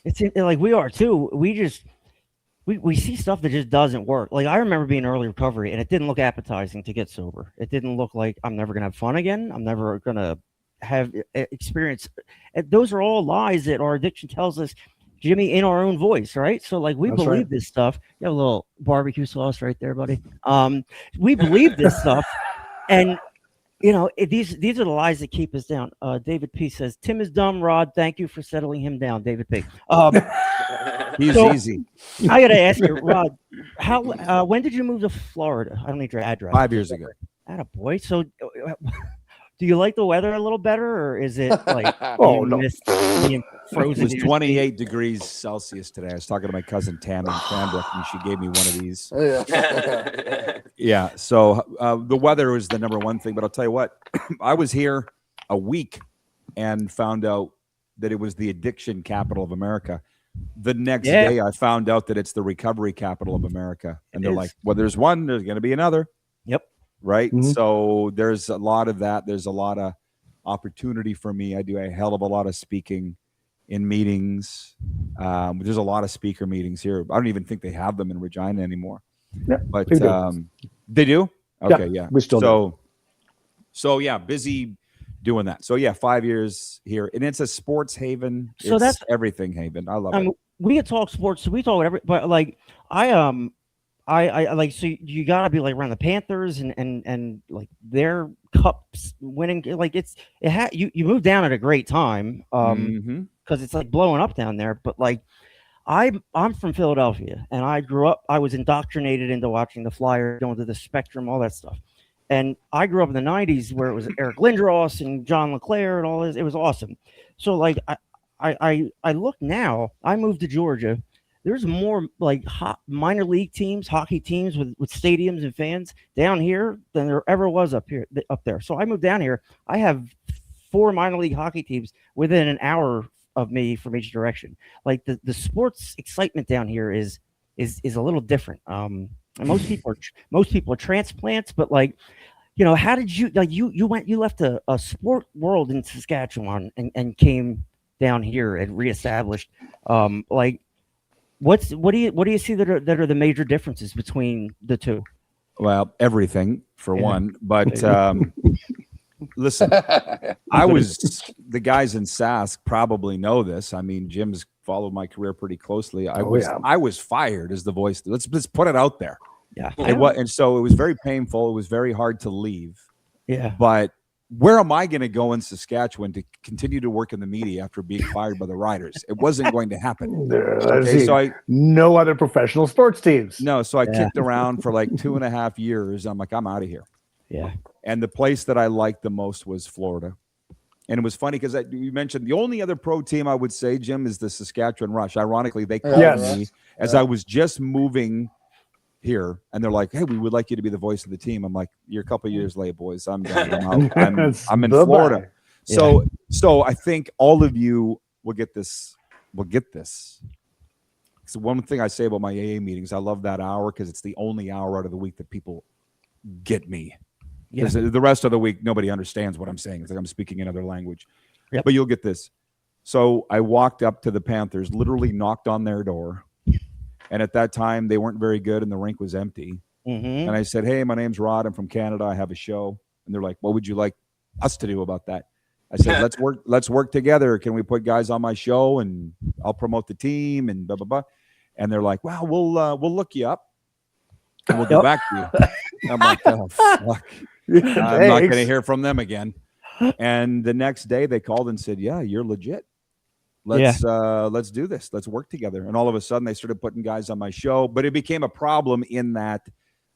It's like we are too. We see stuff that just doesn't work. Like I remember being early recovery and it didn't look appetizing to get sober. It didn't look like I'm never going to have fun again. I'm never going to have experience. And those are all lies that our addiction tells us, Jimmy, in our own voice, right? So like we believe this stuff. You have a little barbecue sauce right there, buddy. We believe this stuff. And these are the lies that keep us down. David P says, Tim is dumb, Rod. Thank you for settling him down, David P. He's easy. I got to ask you, Rod, when did you move to Florida? I don't need your address. 5 years ago. Attaboy. So do you like the weather a little better, or is it like being frozen? It was 28 degrees Celsius today. I was talking to my cousin Tammy in Cranbrook, and she gave me one of these. Yeah. So the weather was the number one thing, but I'll tell you what, I was here a week and found out that it was the addiction capital of America. The next day, I found out that it's the recovery capital of America, and they're like, "Well, there's one. There's going to be another." Yep. Right. Mm-hmm. So there's a lot of that. There's a lot of opportunity for me. I do a hell of a lot of speaking in meetings. There's a lot of speaker meetings here. I don't even think they have them in Regina anymore. Yeah, but they do. Okay, yeah. We still do. So yeah, busy doing that. So yeah, 5 years here, and it's a sports haven. So that's everything haven. I love it. We could talk sports. So we talk whatever, but like I like, so you gotta be like around the Panthers and like their cups winning. Like you moved down at a great time. Because it's like blowing up down there. But like I'm from Philadelphia and I was indoctrinated into watching the Flyers, going to the Spectrum, all that stuff. And I grew up in the 90s where it was Eric Lindros and John LeClaire and all this. It was awesome. So like I look now, I moved to Georgia. There's more like minor league teams, hockey teams with stadiums and fans down here than there ever was up there. So I moved down here. I have 4 minor league hockey teams within an hour of me from each direction. Like the sports excitement down here is a little different. And most people are transplants, but like, how did you like you left a sport world in Saskatchewan and came down here and reestablished like. What do you see that are the major differences between the two? Well, everything for one, but Listen, I was the guys in Sask probably know this. I mean, Jim's followed my career pretty closely. I was fired as the voice. Let's put it out there. Yeah. And so it was very painful. It was very hard to leave. Yeah. But where am I going to go in Saskatchewan to continue to work in the media after being fired by the Riders? It wasn't going to happen. Okay, so no other professional sports teams. No, so I kicked around for like 2.5 years. I'm like, I'm out of here. Yeah. And the place that I liked the most was Florida. And it was funny because you mentioned the only other pro team I would say, Jim, is the Saskatchewan Rush. Ironically, they called me as I was just moving here, and they're like, "Hey, we would like you to be the voice of the team." I'm like, "You're a couple of years late, boys. I'm done. I'm in Florida." So I think all of you will get this. So one thing I say about my AA meetings, I love that hour because it's the only hour out of the week that people get me. Because the rest of the week, nobody understands what I'm saying. It's like I'm speaking another language. Yep. But you'll get this. So I walked up to the Panthers, literally knocked on their door. And at that time, they weren't very good and the rink was empty. And I said, "Hey, my name's Rod. I'm from Canada. I have a show." And they're like, "What would you like us to do about that?" I said, let's work together. Can we put guys on my show and I'll promote the team and blah, blah, blah. And they're like, "Well, we'll look you up and we'll get back to you." I'm like, "Oh, fuck. I'm not going to hear from them again." And the next day they called and said, "Yeah, you're legit. Let's do this. Let's work together." And all of a sudden they started putting guys on my show, but it became a problem in that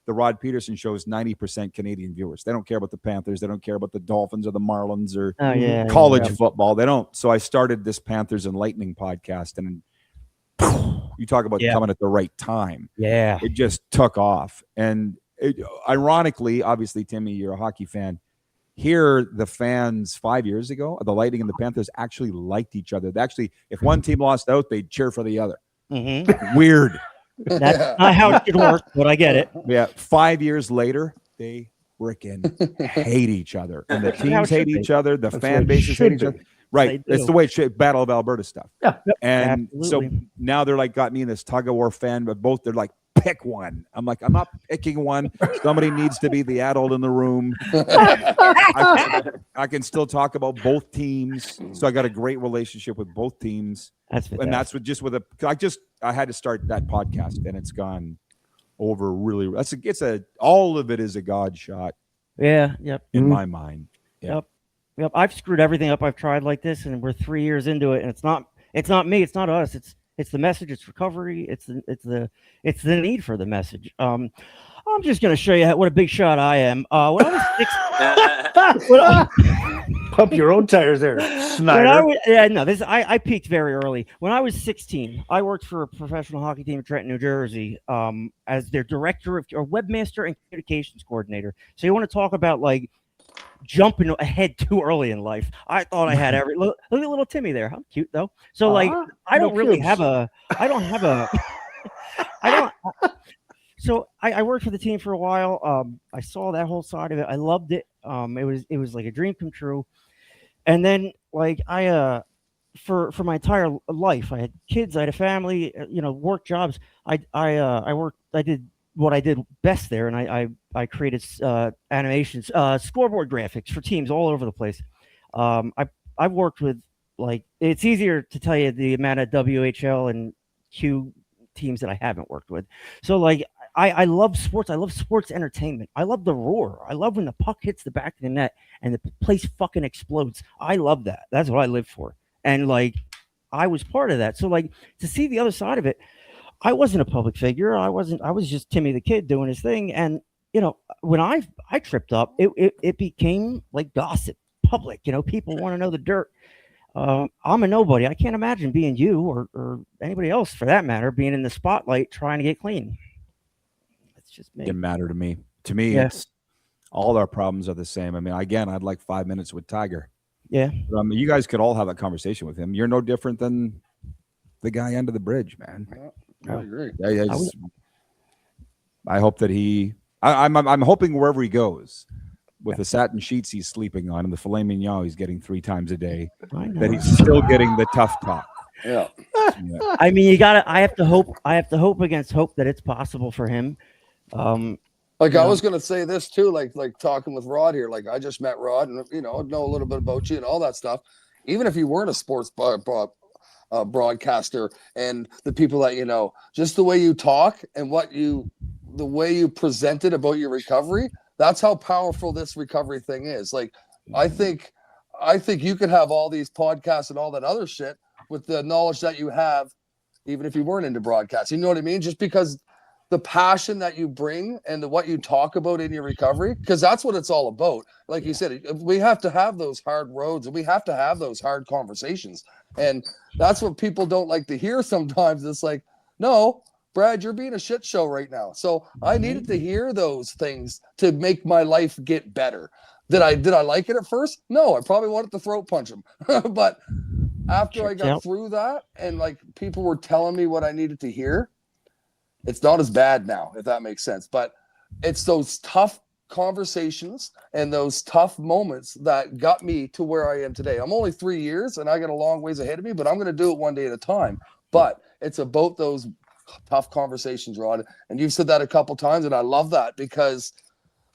the Rod Pedersen show is 90% Canadian viewers. They don't care about the Panthers. They don't care about the Dolphins or the Marlins or college football. They don't. So I started this Panthers and Lightning podcast, and you talk about coming at the right time. Yeah. It just took off. And ironically, obviously, Timmy, you're a hockey fan. Here, the fans 5 years ago, the Lightning and the Panthers actually liked each other. They actually, if one team lost out, they'd cheer for the other. Weird. That's not how it should work, but I get it. Yeah. 5 years later, they freaking hate each other. And the teams hate each other. The fan bases hate each other. Right. That's the way it should. Battle of Alberta stuff. Yeah. And so now they're like got me in this tug of war fan, but both they're like, pick one. I'm like, I'm not picking one. Somebody needs to be the adult in the room. I can still talk about both teams. So I got a great relationship with both teams. And that's I had to start that podcast and it's gone over really. All of it is a God shot. Yeah. Yep. In my mind. Yeah. Yep. I've screwed everything up I've tried like this, and we're 3 years into it, and it's not me. It's not us. It's the message. It's recovery. It's the need for the message. I'm just gonna show you what a big shot I am. When I was pump your own tires there, Snyder. I peaked very early. When I was 16, I worked for a professional hockey team in Trenton, New Jersey, as their director or webmaster and communications coordinator. So you want to talk about like jumping ahead too early in life. I thought I had look at little Timmy there. I'm cute though. So I don't so I worked for the team for a while. I saw that whole side of it. I loved it. It was like a dream come true. And then like for my entire life, I had kids, I had a family, work jobs. I did what I did best there, and I created animations, scoreboard graphics for teams all over the place. I've worked with, like, it's easier to tell you the amount of WHL and Q teams that I haven't worked with. So like I love sports. I love sports entertainment. I love the roar. I love when the puck hits the back of the net and the place fucking explodes. I love that. That's what I live for. And like I was part of that. So like to see the other side of it, I wasn't a public figure. I was just Timmy the Kid doing his thing. And, when I tripped up, it became like gossip, public, people want to know the dirt. I'm a nobody. I can't imagine being you or anybody else for that matter, being in the spotlight trying to get clean. It's just me. It didn't matter to me. To me, it's all our problems are the same. I mean, again, I'd like 5 minutes with Tiger. Yeah. You guys could all have a conversation with him. You're no different than the guy under the bridge, man. I agree. I hope that I'm hoping wherever he goes, with the satin sheets he's sleeping on and the filet mignon he's getting 3 times a day, that he's still getting the tough talk. Yeah. I mean, I have to hope against hope that it's possible for him. Like I was gonna say this too, like talking with Rod here. Like I just met Rod, and know a little bit about you and all that stuff. Even if you weren't a sports broadcaster, and the people that just the way you talk and the way you presented about your recovery, that's how powerful this recovery thing is. Like I think you could have all these podcasts and all that other shit with the knowledge that you have, even if you weren't into broadcast. You know what I mean? Just because the passion that you bring and what you talk about in your recovery, because that's what it's all about. Like you said, we have to have those hard roads and we have to have those hard conversations. And that's what people don't like to hear sometimes. It's like, no, Brad, you're being a shit show right now. So I needed to hear those things to make my life get better. Did I like it at first? No, I probably wanted to throat punch him. But after I got through that and like people were telling me what I needed to hear, it's not as bad now, if that makes sense. But it's those tough conversations and those tough moments that got me to where I am today. I'm only 3 years and I got a long ways ahead of me, but I'm going to do it one day at a time. But it's about those tough conversations, Rod. And you've said that a couple times, and I love that because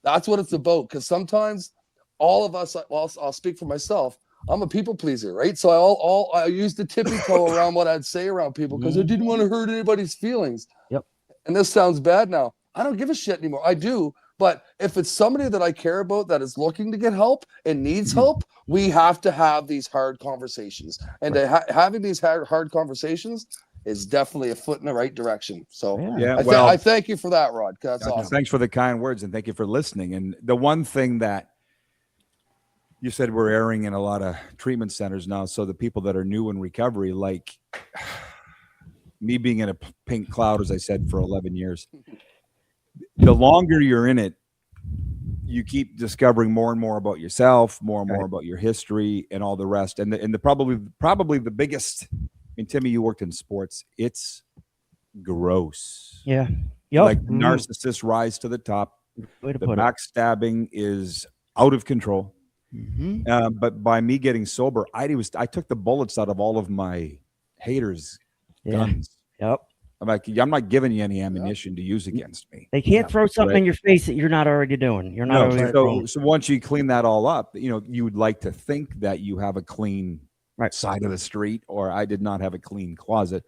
that's what it's about. Because sometimes all of us, well, I'll speak for myself, I'm a people pleaser, right? So I used to tippy toe around what I'd say around people because I didn't want to hurt anybody's feelings. Yep. And this sounds bad now. I don't give a shit anymore. I do. But if it's somebody that I care about that is looking to get help and needs help, we have to have these hard conversations. And having these hard conversations is definitely a foot in the right direction. So I thank you for that, Rod. That's awesome. Thanks for the kind words and thank you for listening. And the one thing that you said, we're airing in a lot of treatment centers now. So the people that are new in recovery, like me being in a pink cloud, as I said, for 11 years, the longer you're in it, you keep discovering more and more about yourself, more and more about your history and all the rest. And the probably the biggest, I mean, Timmy, you worked in sports. It's gross. Yeah. Yep. Like narcissists rise to the top. Way to the put backstabbing is out of control. But by me getting sober, I took the bullets out of all of my haters' guns. Yep. I'm like, I'm not giving you any ammunition to use against me. They can't throw something in your face that you're not already doing. You're not already so once you clean that all up, you would like to think that you have a clean side of the street, or I did not have a clean closet.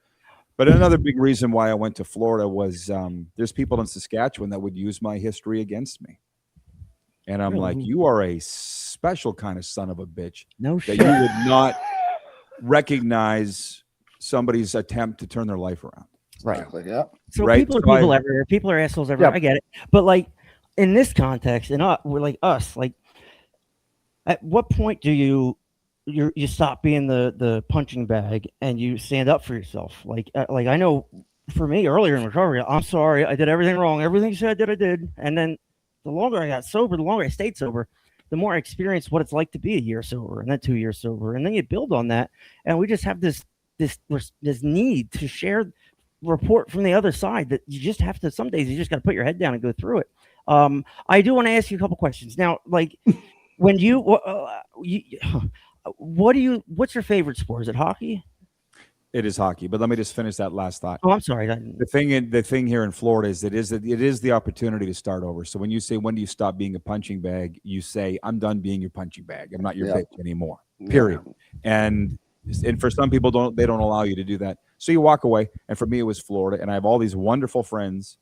But another big reason why I went to Florida was there's people in Saskatchewan that would use my history against me. And I'm like, you are a special kind of son of a bitch. No shit. That you would not recognize somebody's attempt to turn their life around. Right. Yeah. So people are people everywhere. People are assholes everywhere. I get it. But like in this context, and we're like us, like at what point do you stop being the punching bag and you stand up for yourself? Like I know for me earlier in recovery, I'm sorry, I did everything wrong. Everything you said I did. And then the longer I got sober, the longer I stayed sober, the more I experienced what it's like to be a year sober and then 2 years sober. And then you build on that. And we just have this need to share report from the other side that you just have to, some days you just got to put your head down and go through it. I do want to ask you a couple questions now. Like when what's your favorite sport? Is it hockey? It is hockey, but let me just finish that last thought. Oh, I'm sorry. The thing here in Florida is it is the opportunity to start over. So when you say, when do you stop being a punching bag? You say, I'm done being your punching bag. I'm not your bitch anymore. Period. And for some people they don't allow you to do that. So you walk away. And for me, it was Florida. And I have all these wonderful friends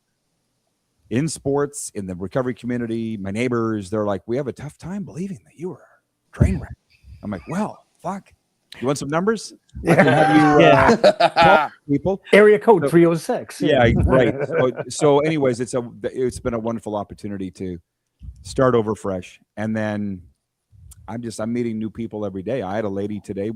in sports, in the recovery community, my neighbors. They're like, we have a tough time believing that you were a train wreck. I'm like, well, fuck. You want some numbers? I can have you talk to people. Area code 306. Yeah, right. So anyways, it's been a wonderful opportunity to start over fresh. And then I'm meeting new people every day. I had a lady today.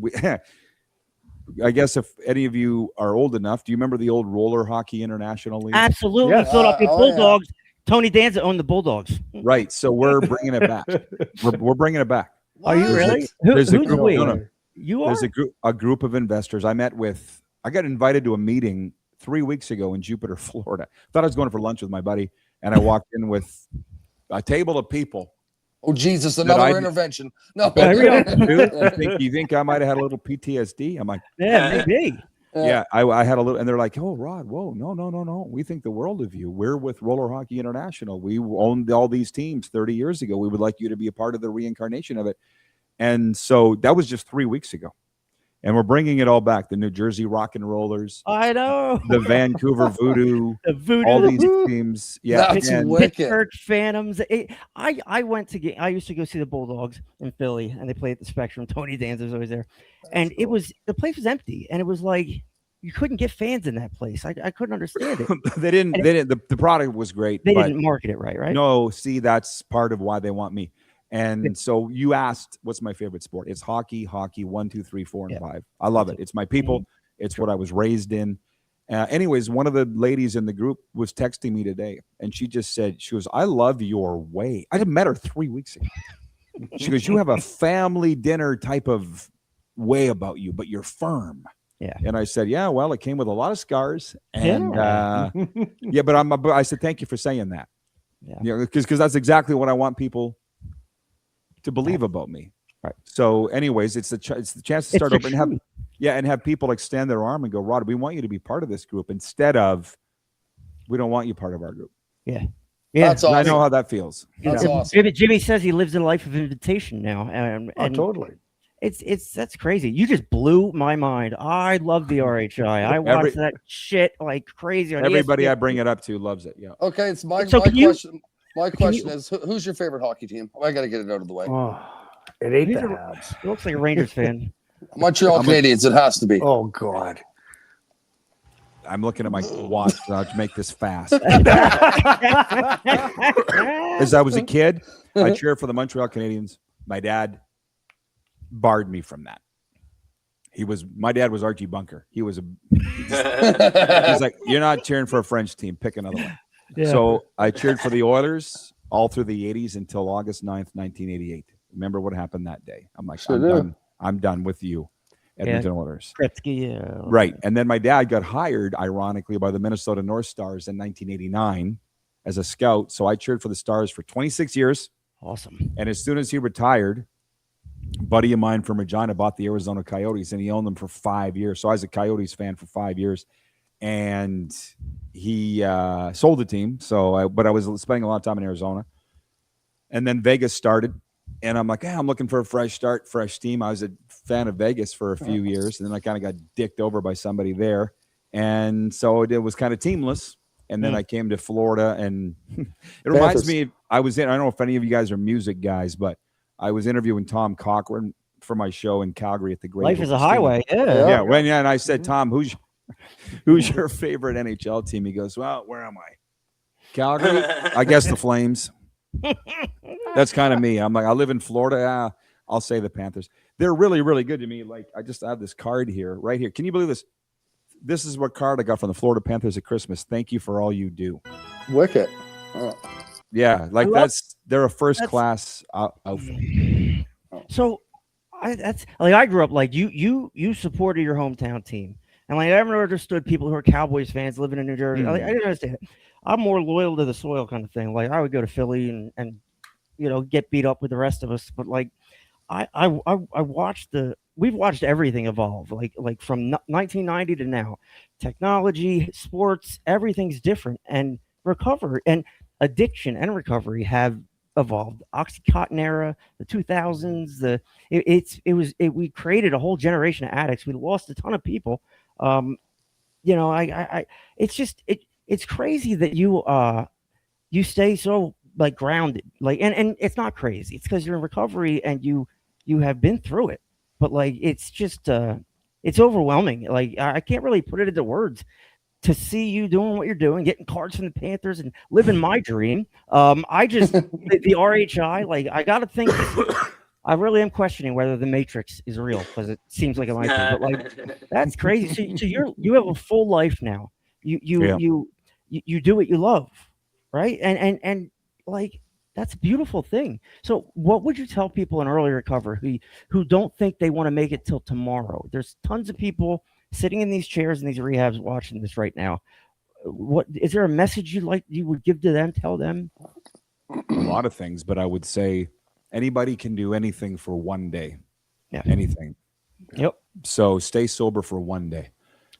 I guess if any of you are old enough, do you remember the old Roller Hockey International League? Absolutely. Yes. Philadelphia Bulldogs. Yeah. Tony Danza owned the Bulldogs. Right. So we're bringing it back. We're bringing it back. Are you really? There's a group. You are? There's a group of investors. I got invited to a meeting 3 weeks ago in Jupiter, Florida. Thought I was going for lunch with my buddy, and I walked in with a table of people. Oh, Jesus, another intervention. No. You think I might have had a little PTSD? I'm like, yeah, maybe. Yeah, I had a little, and they're like, "Oh, Rod, whoa, no. We think the world of you. We're with Roller Hockey International. We owned all these teams 30 years ago. We would like you to be a part of the reincarnation of it." And so that was just 3 weeks ago, and we're bringing it all back. The New Jersey Rock and Rollers, I know. the Vancouver Voodoo, The Voodoo, all these teams. Yeah, That's and wicked. Pittsburgh Phantoms. I went to I used to go see the Bulldogs in Philly, and they played at the Spectrum. Tony Danza was always there, and it was the place was empty, and it was like you couldn't get fans in that place. I couldn't understand it. they didn't. The product was great. They but didn't market it right? No, see, that's part of why they want me. And so you asked, what's my favorite sport? It's hockey, 1, 2, 3, 4, and 5. I love it. It's my people. It's what I was raised in. Anyways, one of the ladies in the group was texting me today, and she just said, she goes, "I love your way." I met her 3 weeks ago. She goes, "You have a family dinner type of way about you, but you're firm." Yeah. And I said, "Yeah, well, it came with a lot of scars." And but I said, "Thank you for saying that." Yeah, because that's exactly what I want people to believe about me. Right. So, anyways, it's the chance to start over and have people extend their arm and go, "Rod, we want you to be part of this group," instead of, "We don't want you part of our group." Yeah. That's awesome. I know how that feels. That's awesome. Jimmy says he lives a life of invitation now, and totally. That's crazy. You just blew my mind. I love the RHI. I watch that shit like crazy. On Everybody ESPN. I bring it up to loves it. Yeah. Okay, it's my So question. My question is, who's your favorite hockey team? I got to get it out of the way. Oh, it ain't the Habs. It looks like a Rangers fan. Montreal Canadiens. It has to be. Oh God. I'm looking at my watch to make this fast. As I was a kid, I cheered for the Montreal Canadiens. My dad barred me from that. My dad was Archie Bunker. He's like, "You're not cheering for a French team. Pick another one." Yeah. So I cheered for the Oilers all through the 80s until August 9th, 1988. Remember what happened that day? I'm like, I'm done with you, Edmonton Oilers. Gretzky, right. And then my dad got hired, ironically, by the Minnesota North Stars in 1989 as a scout. So I cheered for the Stars for 26 years. Awesome. And as soon as he retired, a buddy of mine from Regina bought the Arizona Coyotes, and he owned them for 5 years. So I was a Coyotes fan for 5 years. And he sold the team. But I was spending a lot of time in Arizona. And then Vegas started. And I'm like, I'm looking for a fresh start, fresh team. I was a fan of Vegas for a few years. And then I kind of got dicked over by somebody there. And so it was kind of teamless. And then I came to Florida. And it reminds me, I don't know if any of you guys are music guys, but I was interviewing Tom Cochran for my show in Calgary at the Great Life is a Highway. Yeah. And I said, "Tom, who's your favorite NHL team?" He goes, "Well, where am I? Calgary? I guess the Flames." That's kind of me. I'm like, I live in Florida. I'll say the Panthers. They're really, really good to me. Like, I just have this card here, right here. Can you believe this? This is what card I got from the Florida Panthers at Christmas. "Thank you for all you do." Wicked. Yeah, like they're a first class outfit. So I grew up like you supported your hometown team. And like I never understood people who are Cowboys fans living in New Jersey. I didn't understand it. I'm more loyal to the soil kind of thing. Like I would go to Philly and get beat up with the rest of us. But like I we've watched everything evolve. Like from 1990 to now, technology, sports, everything's different, and recovery and addiction and recovery have evolved. Oxycontin era, the 2000s, we created a whole generation of addicts. We lost a ton of people. It's crazy that you stay so like grounded, like, and it's not crazy. It's because you're in recovery and you have been through it, but like, it's just, it's overwhelming. Like I can't really put it into words. To see you doing what you're doing, getting cards from the Panthers and living my dream. I just, the RHI, like, I got to think, I really am questioning whether the Matrix is real because it seems like it might be, but like, that's crazy. So you have a full life now. You do what you love, right? And like, that's a beautiful thing. So what would you tell people in early recovery who don't think they want to make it till tomorrow? There's tons of people sitting in these chairs in these rehabs watching this right now. What is there a message you would give to them, tell them? A lot of things, but I would say anybody can do anything for one day. Yeah. Anything. Yep. So stay sober for one day.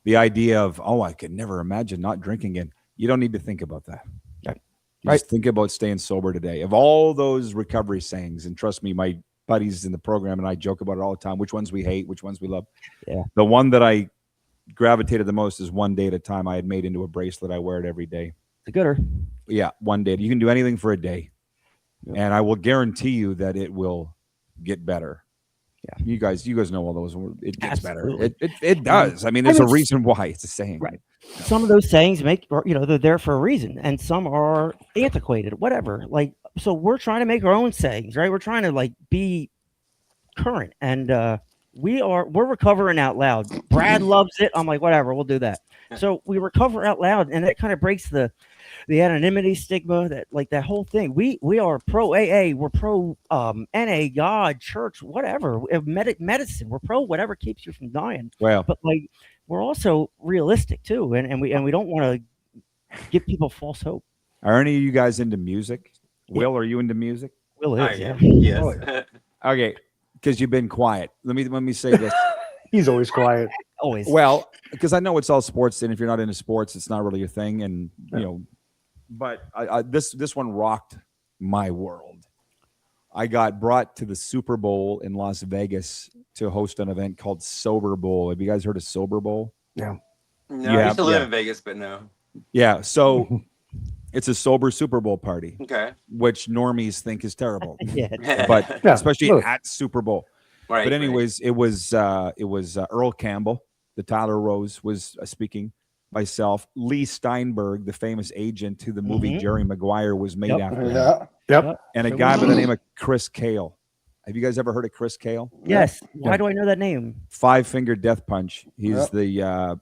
the idea of, oh, I could never imagine not drinking again. You don't need to think about that. Just think about staying sober today. Of all those recovery sayings, and trust me, my buddies in the program and I joke about it all the time, which ones we hate, which ones we love. Yeah. The one that I gravitated the most is one day at a time. I had made into a bracelet. I wear it every day. The gooder. Yeah, one day. You can do anything for a day. Yep. And I will guarantee you that it will get better. Yeah. You guys know all those. It gets Absolutely. better. It does. I mean, there's a reason why it's a saying. Right. Some of those sayings they're there for a reason, and some are antiquated, whatever. Like, so we're trying to make our own sayings, right? We're trying to like be current, and we're recovering out loud. Brad loves it. I'm like, whatever, we'll do that. So we recover out loud, and it kind of breaks the anonymity stigma, that whole thing. We are pro AA, we're pro NA, God, church, whatever, medicine. We're pro whatever keeps you from dying. Well, but like we're also realistic too, and we don't want to give people false hope. Are any of you guys into music? Will, are you into music? Will is, yeah. Yes. Oh, yeah. Okay, because you've been quiet. Let me say this. He's always quiet. Always. Well, because I know it's all sports, and if you're not into sports, it's not really your thing, and But this one rocked my world. I got brought to the Super Bowl in Las Vegas to host an event called Sober Bowl. Have you guys heard of Sober Bowl? Yeah. No, I used to live in Vegas, but no. Yeah, so it's a sober Super Bowl party. Okay. Which normies think is terrible. Yeah. But especially at Super Bowl. Right. But anyways, it was Earl Campbell, the Tyler Rose was speaking. Myself, Lee Steinberg, the famous agent to the movie Jerry Maguire, was made after him. Yep. And a guy by the name of Chris Cale. Have you guys ever heard of Chris Cale? Yes. Why do I know that name? Five Finger Death Punch. He's the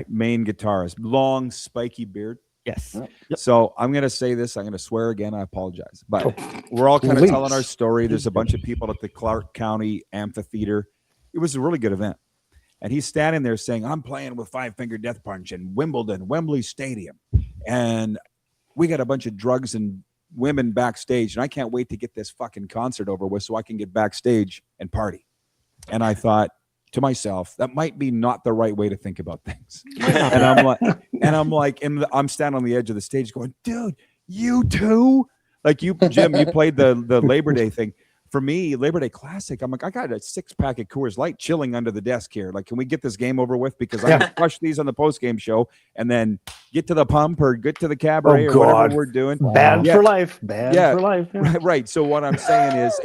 main guitarist. Long, spiky beard. Yes. Yep. So I'm going to say this. I'm going to swear again. I apologize. But we're all kind of telling our story. There's a bunch of people at the Clark County Amphitheater. It was a really good event. And he's standing there saying, I'm playing with Five Finger Death Punch in Wimbledon, Wembley Stadium. And we got a bunch of drugs and women backstage. And I can't wait to get this fucking concert over with so I can get backstage and party. And I thought to myself, that might be not the right way to think about things. And I'm standing on the edge of the stage going, dude, you too? Like you, Jim, you played the Labor Day thing. For me, Labor Day Classic, I'm like, I got a 6-pack of Coors Light chilling under the desk here. Like, can we get this game over with? Because I can crush these on the post-game show and then get to the pump or get to the cabaret or whatever we're doing. Banned for life. Banned for life. Yeah. Right. So what I'm saying is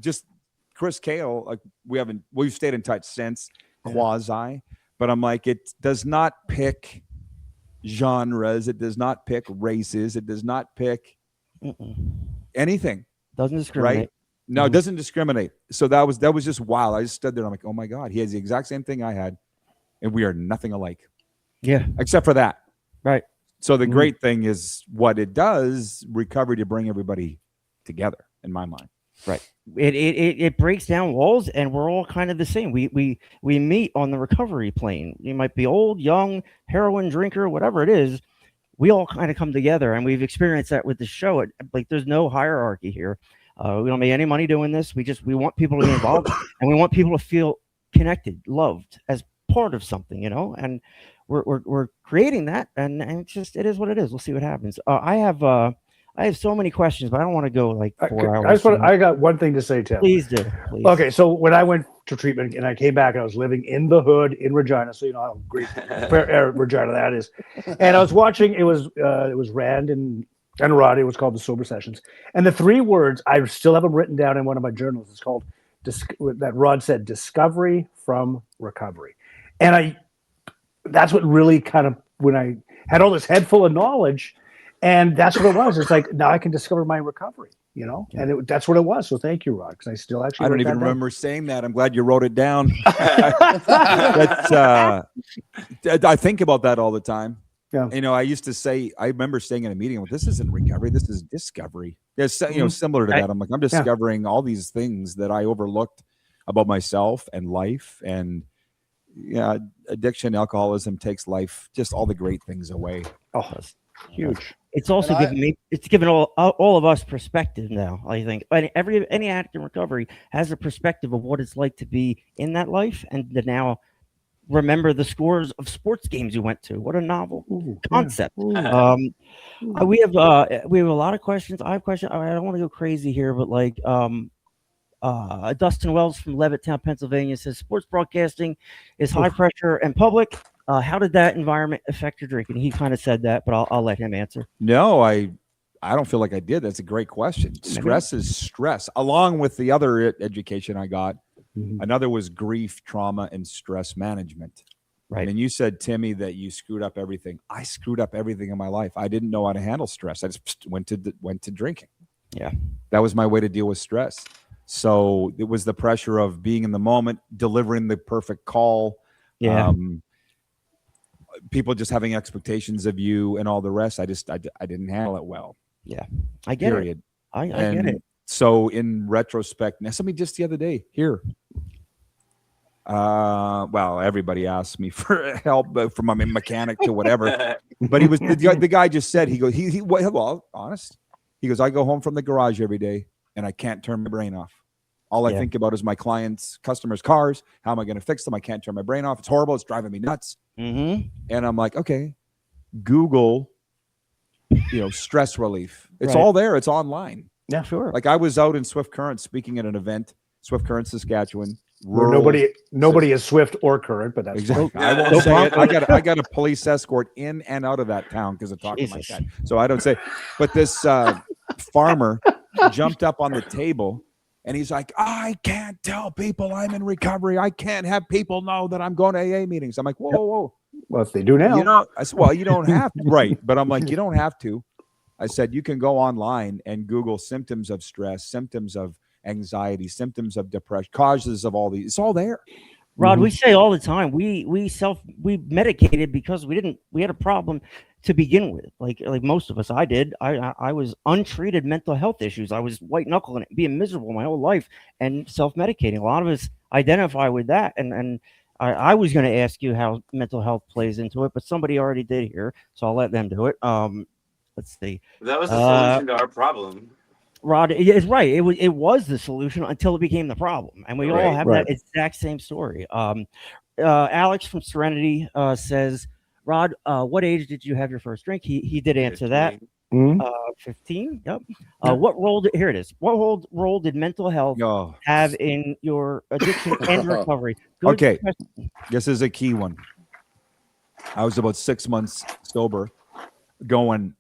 just Chris Cale, like we've stayed in touch since, quasi. But I'm like, it does not pick genres. It does not pick races. It does not pick anything. Doesn't discriminate. Right? No, it doesn't discriminate. So that was just wild. I just stood there and I'm like, oh my God, he has the exact same thing I had. And we are nothing alike. Yeah. Except for that. Right. So the great thing is what it does, recovery to bring everybody together, in my mind. Right. It breaks down walls and we're all kind of the same. We meet on the recovery plane. You might be old, young, heroin drinker, whatever it is. We all kind of come together, and we've experienced that with the show. Like, there's no hierarchy here. We don't make any money doing this. We want people to be involved, and we want people to feel connected, loved, as part of something, And we're creating that, and it is what it is. We'll see what happens. I have so many questions, but I don't want to go like 4 hours. I got one thing to say, Tim. Please do. Please. Okay, so when I went to treatment and I came back, I was living in the hood in Regina, so you know how great Regina that is. And I was watching. It was Rand and Roddy. It was called the Sober Sessions, and the 3 words I still have them written down in one of my journals. It's called that Rod said, discovery from recovery, and that's what really kind of when I had all this head full of knowledge. And that's what it was. It's like, now I can discover my recovery, and that's what it was. So thank you, Rod, because I still actually I don't even remember saying that. I'm glad you wrote it down. I think about that all the time. Yeah. I used to say, I remember saying in a meeting, well, this isn't recovery. This is discovery. It's, similar to that. I'm like, I'm discovering all these things that I overlooked about myself and life. And addiction, alcoholism takes life, just all the great things away. Oh, huge. It's also given all of us perspective now. I think any addict in recovery has a perspective of what it's like to be in that life and to now remember the scores of sports games you went to. What a novel concept. Yeah. We have a lot of questions. I have questions. I don't want to go crazy here, but like Dustin Wells from Levittown, Pennsylvania says sports broadcasting is high pressure and public. How did that environment affect your drinking? He kind of said that, but I'll let him answer. No, I don't feel like I did. That's a great question. Stress is stress, along with the other education I got. Another was grief, trauma, and stress management. Right. And you said, Timmy, that you screwed up everything. I screwed up everything in my life. I didn't know how to handle stress. I just went to drinking. Yeah. That was my way to deal with stress. So it was the pressure of being in the moment, delivering the perfect call. Yeah. People just having expectations of you and all the rest. I didn't handle it well. Yeah. I get it. I get it. So in retrospect, now somebody just the other day here, well, everybody asked me for help from a mechanic to whatever, but he was the guy just said, he goes, well, honest. He goes, I go home from the garage every day and I can't turn my brain off. All I think about is my customers' cars. How am I going to fix them? I can't turn my brain off. It's horrible. It's driving me nuts. And I'm like, okay, Google, stress relief. It's all there. It's online. Yeah, sure. Like I was out in Swift Current speaking at an event, Swift Current, Saskatchewan. Where nobody is Swift or Current, but that's exactly. I won't say it. I got a police escort in and out of that town because of talking like that. So I don't say. But this farmer jumped up on the table and he's like, I can't tell people I'm in recovery. I can't have people know that I'm going to AA meetings. I'm like, whoa. Well, if they do now, I said, well, you don't have to, right? But I'm like, you don't have to. I said, you can go online and Google symptoms of stress, symptoms of anxiety, symptoms of depression, causes of all these. It's all there. Rod, we say all the time, we medicated because we had a problem to begin with. Like most of us, I did. I was untreated mental health issues. I was white knuckling it, being miserable my whole life and self-medicating. A lot of us identify with that. And I was going to ask you how mental health plays into it, but somebody already did here. So I'll let them do it. Let's see. That was the solution to our problem. Rod is right. It was the solution until it became the problem, and we all have that exact same story. Alex from Serenity says, "Rod, what age did you have your first drink?" He did answer 15. That. 15. Yep. What role did mental health have in your addiction and recovery? Good question. This is a key one. I was about 6 months sober, going,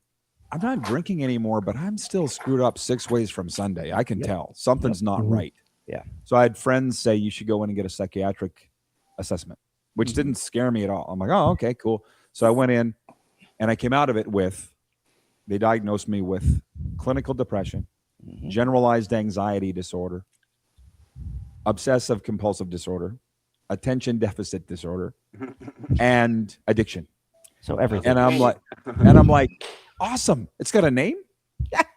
I'm not drinking anymore, but I'm still screwed up 6 ways from Sunday. I can tell something's not right. Yeah. So I had friends say you should go in and get a psychiatric assessment, which didn't scare me at all. I'm like, oh, okay, cool. So I went in and I came out of it they diagnosed me with clinical depression, generalized anxiety disorder, obsessive compulsive disorder, attention deficit disorder, and addiction. So everything. And I'm like, awesome. It's got a name.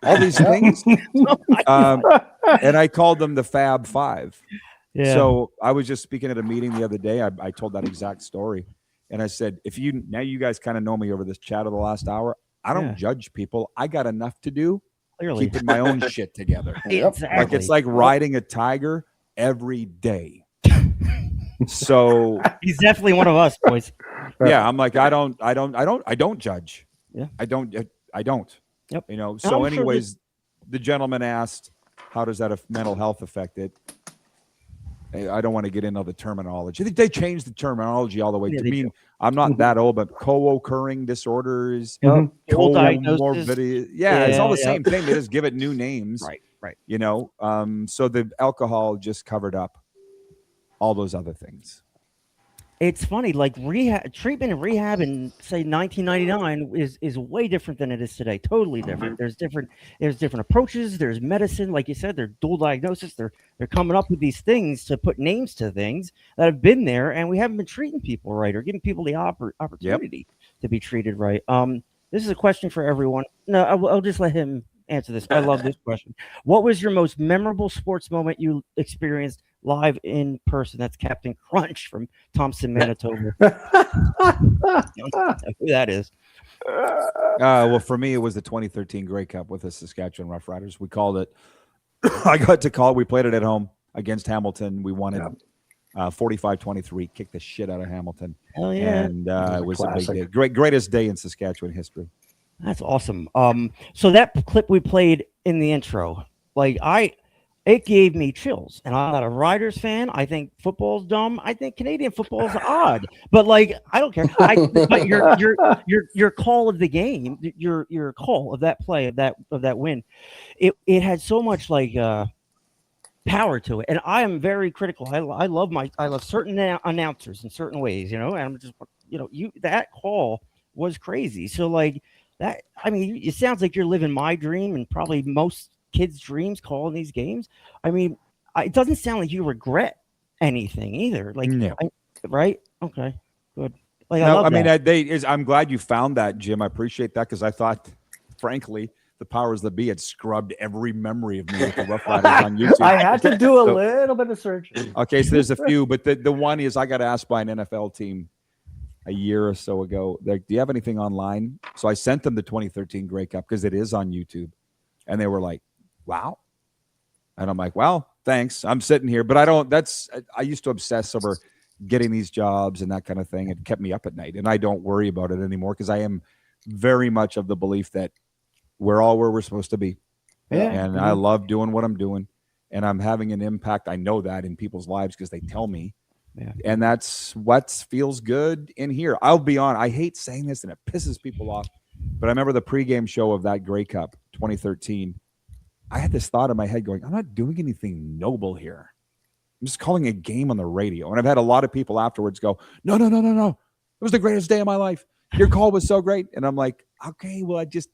All these things. And I called them the Fab Five. Yeah. So I was just speaking at a meeting the other day. I told that exact story. And I said, now you guys kind of know me over this chat of the last hour. I don't judge people. I got enough to do keeping my own shit together. Exactly. Like it's like riding a tiger every day. So he's definitely one of us, boys. Yeah, I'm like, I don't judge. Yeah. I don't. Yep. So anyways, the gentleman asked, how does that mental health affect it? I don't want to get into the terminology. They changed the terminology all the way to mean I'm not that old, but co-occurring disorders, comorbidity. Yeah, it's all the same thing. They just give it new names. Right. So the alcohol just covered up all those other things. It's funny, like treatment and rehab in say 1999 is way different than it is today. Totally different. There's different approaches. There's medicine, like you said. There's dual diagnosis. They're coming up with these things to put names to things that have been there, and we haven't been treating people right or giving people the opportunity to be treated right. This is a question for everyone. No, I'll just let him answer this. I love this question. What was your most memorable sports moment you experienced live in person? That's Captain Crunch from Thompson, Manitoba. Who that is. Well, for me, it was the 2013 Grey Cup with the Saskatchewan Roughriders. We called it. I got to call it. We played it at home against Hamilton. We won it 45-23, kicked the shit out of Hamilton. Hell yeah. And it was a big day. Greatest day in Saskatchewan history. That's awesome. So that clip we played in the intro, it gave me chills. And I'm not a Riders fan. I think football's dumb. I think Canadian football is odd. But I don't care. But your call of the game, your call of that play, of that win, it had so much power to it. And I am very critical. I love certain announcers in certain ways, and I'm just, that call was crazy. So that, it sounds like you're living my dream and probably most kids' dreams calling these games. It doesn't sound like you regret anything either. No. Right? Okay, good. I'm glad you found that, Jim. I appreciate that because I thought, frankly, the powers that be had scrubbed every memory of me with the Rough Riders on YouTube. I had to do a little bit of searching. Okay, so there's a few, but the one is I got asked by an NFL team a year or so ago, do you have anything online? So I sent them the 2013 Grey Cup because it is on YouTube. And they were like, wow. And I'm like, well, thanks. I'm sitting here. But I used to obsess over getting these jobs and that kind of thing. It kept me up at night. And I don't worry about it anymore because I am very much of the belief that we're all where we're supposed to be. Yeah. And I love doing what I'm doing. And I'm having an impact. I know that in people's lives because they tell me. Yeah. And that's what feels good in here. I'll be on. I hate saying this and it pisses people off. But I remember the pregame show of that Grey Cup 2013. I had this thought in my head going, I'm not doing anything noble here. I'm just calling a game on the radio. And I've had a lot of people afterwards go, no. It was the greatest day of my life. Your call was so great. And I'm like, okay, well, I get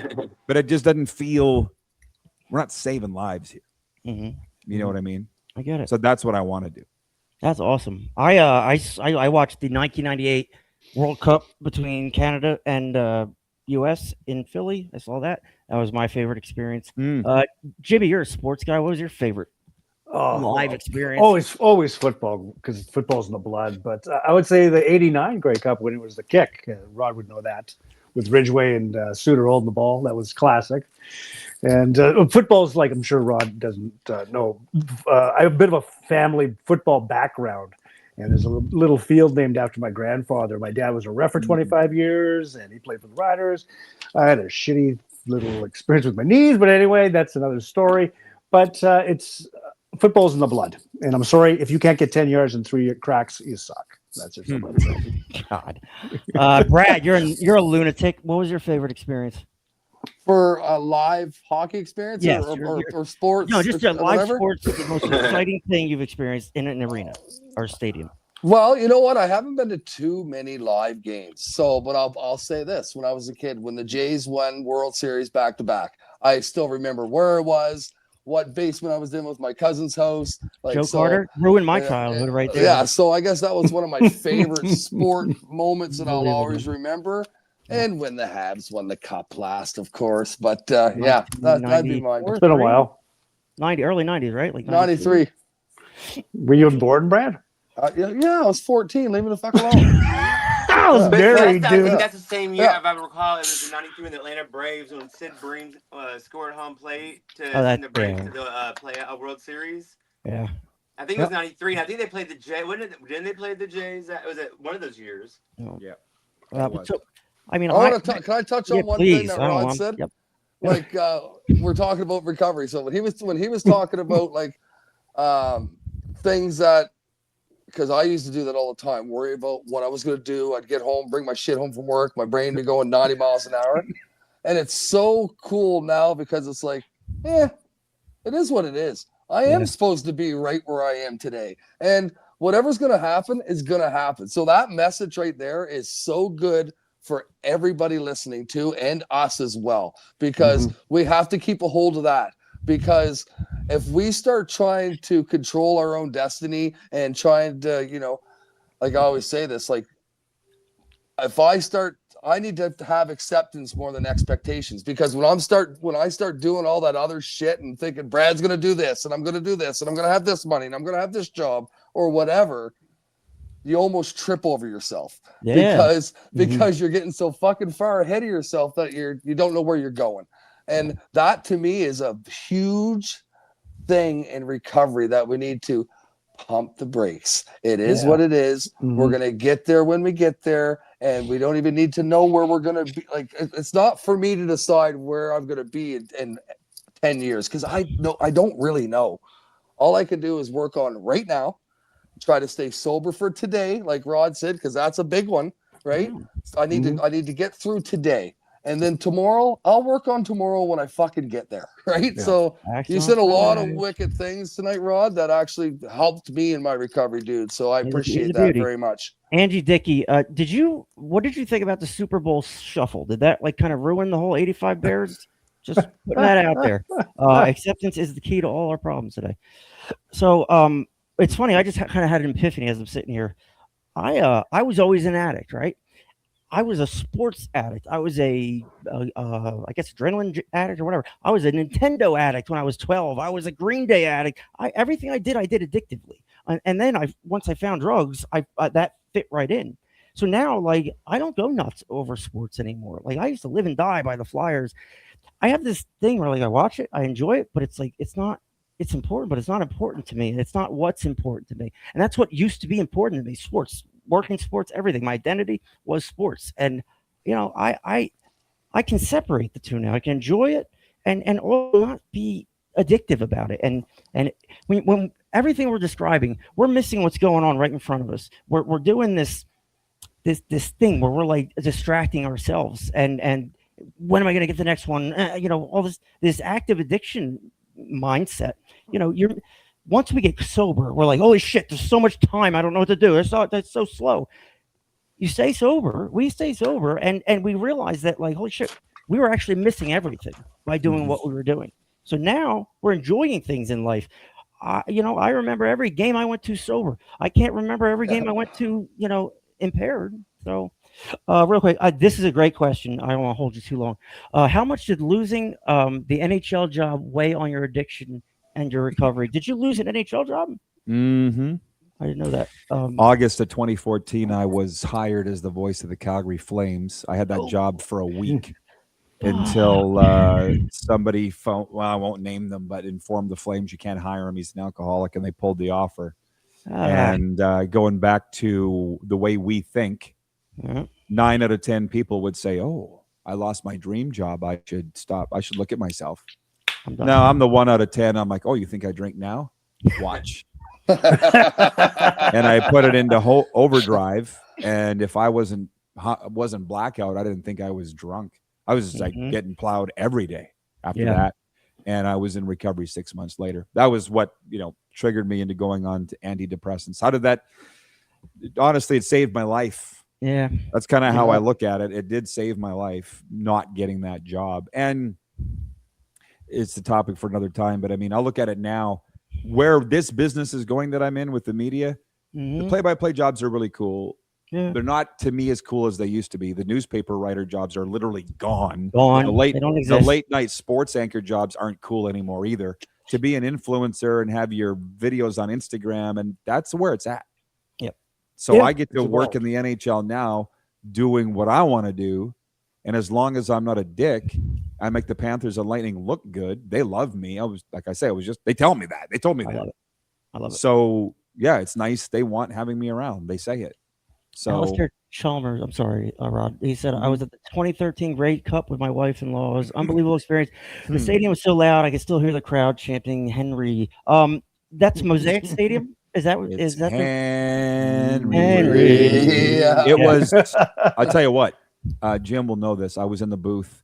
it. But it just doesn't feel, we're not saving lives here. Mm-hmm. You know what I mean? I get it. So that's what I want to do. That's awesome. I watched the 1998 World Cup between Canada and U.S. in Philly. I saw that. That was my favorite experience. Jimmy, you're a sports guy. What was your favorite live experience? Always football because football's in the blood. But I would say the '89 Grey Cup when it was the kick. Rod would know that with Ridgway and Suter holding the ball. That was classic. And football's I'm sure Rod doesn't know. I have a bit of a family football background. And there's a little field named after my grandfather. My dad was a ref for 25 years, and he played for the Riders. I had a shitty little experience with my knees, but anyway, that's another story. But it's football's in the blood. And I'm sorry, if you can't get 10 yards and 3 cracks, you suck. That's just God. Brad, you're a lunatic. What was your favorite experience? For a live hockey experience or sports? No, just a live sports is the most exciting thing you've experienced in an arena or stadium. Well, you know what? I haven't been to too many live games. So, but I'll say this. When I was a kid, when the Jays won World Series back-to-back, I still remember where it was, what basement I was in with my cousin's house. Joe Carter ruined my childhood right there. Yeah, so I guess that was one of my favorite sport moments that I'll always remember. And when the Habs won the cup last, of course. But that'd be mine. It's been a while. Early 90s, right? 93. Were you born, Brad? Yeah, I was 14. Leave me the fuck alone. I was married, I dude. think that's the same year, if I recall. It was in 93 in the Atlanta Braves when Sid Bream scored home plate to send the Braves to the play a World Series. Yeah. I think it was 93. I think they played the Jays. Didn't they play the Jays? Was it one of those years? Yeah. Can I touch on one thing that Ron said? Yep. We're talking about recovery. So when he was talking about things that, because I used to do that all the time, worry about what I was going to do. I'd get home, bring my shit home from work, my brain be going 90 miles an hour. And it's so cool now because it's it is what it is. I am supposed to be right where I am today. And whatever's going to happen is going to happen. So that message right there is so good for everybody listening to and us as well, because we have to keep a hold of that. Because if we start trying to control our own destiny and trying to, I always say this, I need to have acceptance more than expectations, because when I start doing all that other shit and thinking Brad's going to do this and I'm going to do this and I'm going to have this money and I'm going to have this job or whatever, you almost trip over yourself because you're getting so fucking far ahead of yourself that you don't know where you're going. And that to me is a huge thing in recovery that we need to pump the brakes. It is what it is. We're going to get there when we get there. And we don't even need to know where we're going to be. Like, it's not for me to decide where I'm going to be in 10 years. Cause I don't really know. All I can do is work on right now, try to stay sober for today. Like Rod said, cause that's a big one, right? So I need to get through today. And then tomorrow, I'll work on tomorrow when I fucking get there, right? Yeah. So you said a lot of wicked things tonight, Rod, that actually helped me in my recovery, dude. So I appreciate that very much. Angie Dickey, what did you think about the Super Bowl shuffle? Did that like kind of ruin the whole 85 Bears? Just putting that out there. Acceptance is the key to all our problems today. So it's funny. I just kind of had an epiphany as I'm sitting here. I was always an addict, right? I was a sports addict. I was I guess adrenaline addict or whatever. I was a Nintendo addict when I was 12. I was a Green Day addict. Everything I did addictively. And then once I found drugs, that fit right in. So now, like, I don't go nuts over sports anymore. Like, I used to live and die by the Flyers. I have this thing where, like, I watch it, I enjoy it, but it's like, it's important, but it's not important to me. It's not what's important to me. And that's what used to be important to me. Sports. Working sports, everything. My identity was sports, and I can separate the two now. I can enjoy it and not be addictive about it. And when everything we're describing, we're missing what's going on right in front of us. We're doing this thing where we're like distracting ourselves. And when am I going to get the next one? All this active addiction mindset. Once we get sober, we're like, holy shit, there's so much time. I don't know what to do. That's so slow. You stay sober. We stay sober. And we realize that, like, holy shit, we were actually missing everything by doing what we were doing. So now we're enjoying things in life. I remember every game I went to sober. I can't remember every game I went to, impaired. So real quick, this is a great question. I don't want to hold you too long. How much did losing the NHL job weigh on your addiction and your recovery? Did you lose an NHL job? Mm-hmm. I didn't know that. August of 2014, I was hired as the voice of the Calgary Flames. I had that job for a week until somebody phoned, well, I won't name them, but informed the Flames you can't hire him. He's an alcoholic, and they pulled the offer. And going back to the way we think, 9 out of 10 people would say, oh, I lost my dream job. I should stop. I should look at myself. No, I'm the 1 out of 10. I'm like, oh, you think I drink now? Watch. And I put it into overdrive. And if I wasn't blackout, I didn't think I was drunk. I was like getting plowed every day after that. And I was in recovery 6 months later. That was what, triggered me into going on to antidepressants. How did that? Honestly, it saved my life. Yeah. That's kind of how I look at it. It did save my life not getting that job. And it's the topic for another time. But I mean, I'll look at it now where this business is going that I'm in with the media. The play-by-play jobs are really cool. Yeah. They're not, to me, as cool as they used to be. The newspaper writer jobs are literally gone. The late night sports anchor jobs aren't cool anymore either. To be an influencer and have your videos on Instagram, and that's where it's at. Yep. So I get to work in the NHL now doing what I want to do. And as long as I'm not a dick, I make the Panthers and Lightning look good. They love me. They tell me that. They told me that. I love it. So yeah, it's nice. They want having me around. They say it. So Alistair Chalmers, I'm sorry, Rod. He said, I was at the 2013 Grey Cup with my wife-in-law. It was an unbelievable experience. The stadium was so loud, I could still hear the crowd chanting Henry. That's Mosaic Stadium? Is that Henry? Yeah. It was. I'll tell you what. Jim will know this. I was in the booth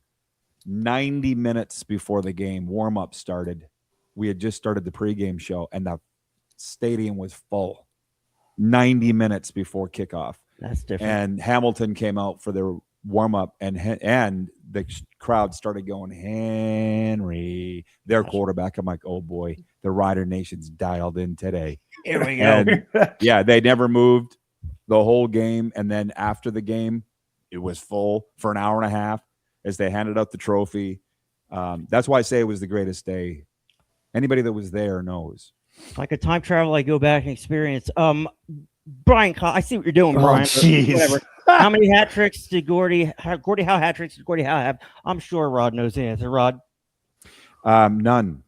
90 minutes before the game. Warm-up started. We had just started the pregame show, and the stadium was full. 90 minutes before kickoff. That's different. And Hamilton came out for their warm-up, and the crowd started going, Henry, their quarterback. I'm like, oh boy, the Rider Nation's dialed in today. Here we go. And yeah, they never moved the whole game. And then after the game, it was full for an hour and a half as they handed out the trophy. That's why I say it was the greatest day. Anybody that was there knows. If I could time travel, I go back and experience. Brian, I see what you're doing, Brian. Jeez. How many hat tricks did Gordie Howe have? I'm sure Rod knows the answer. Rod? None.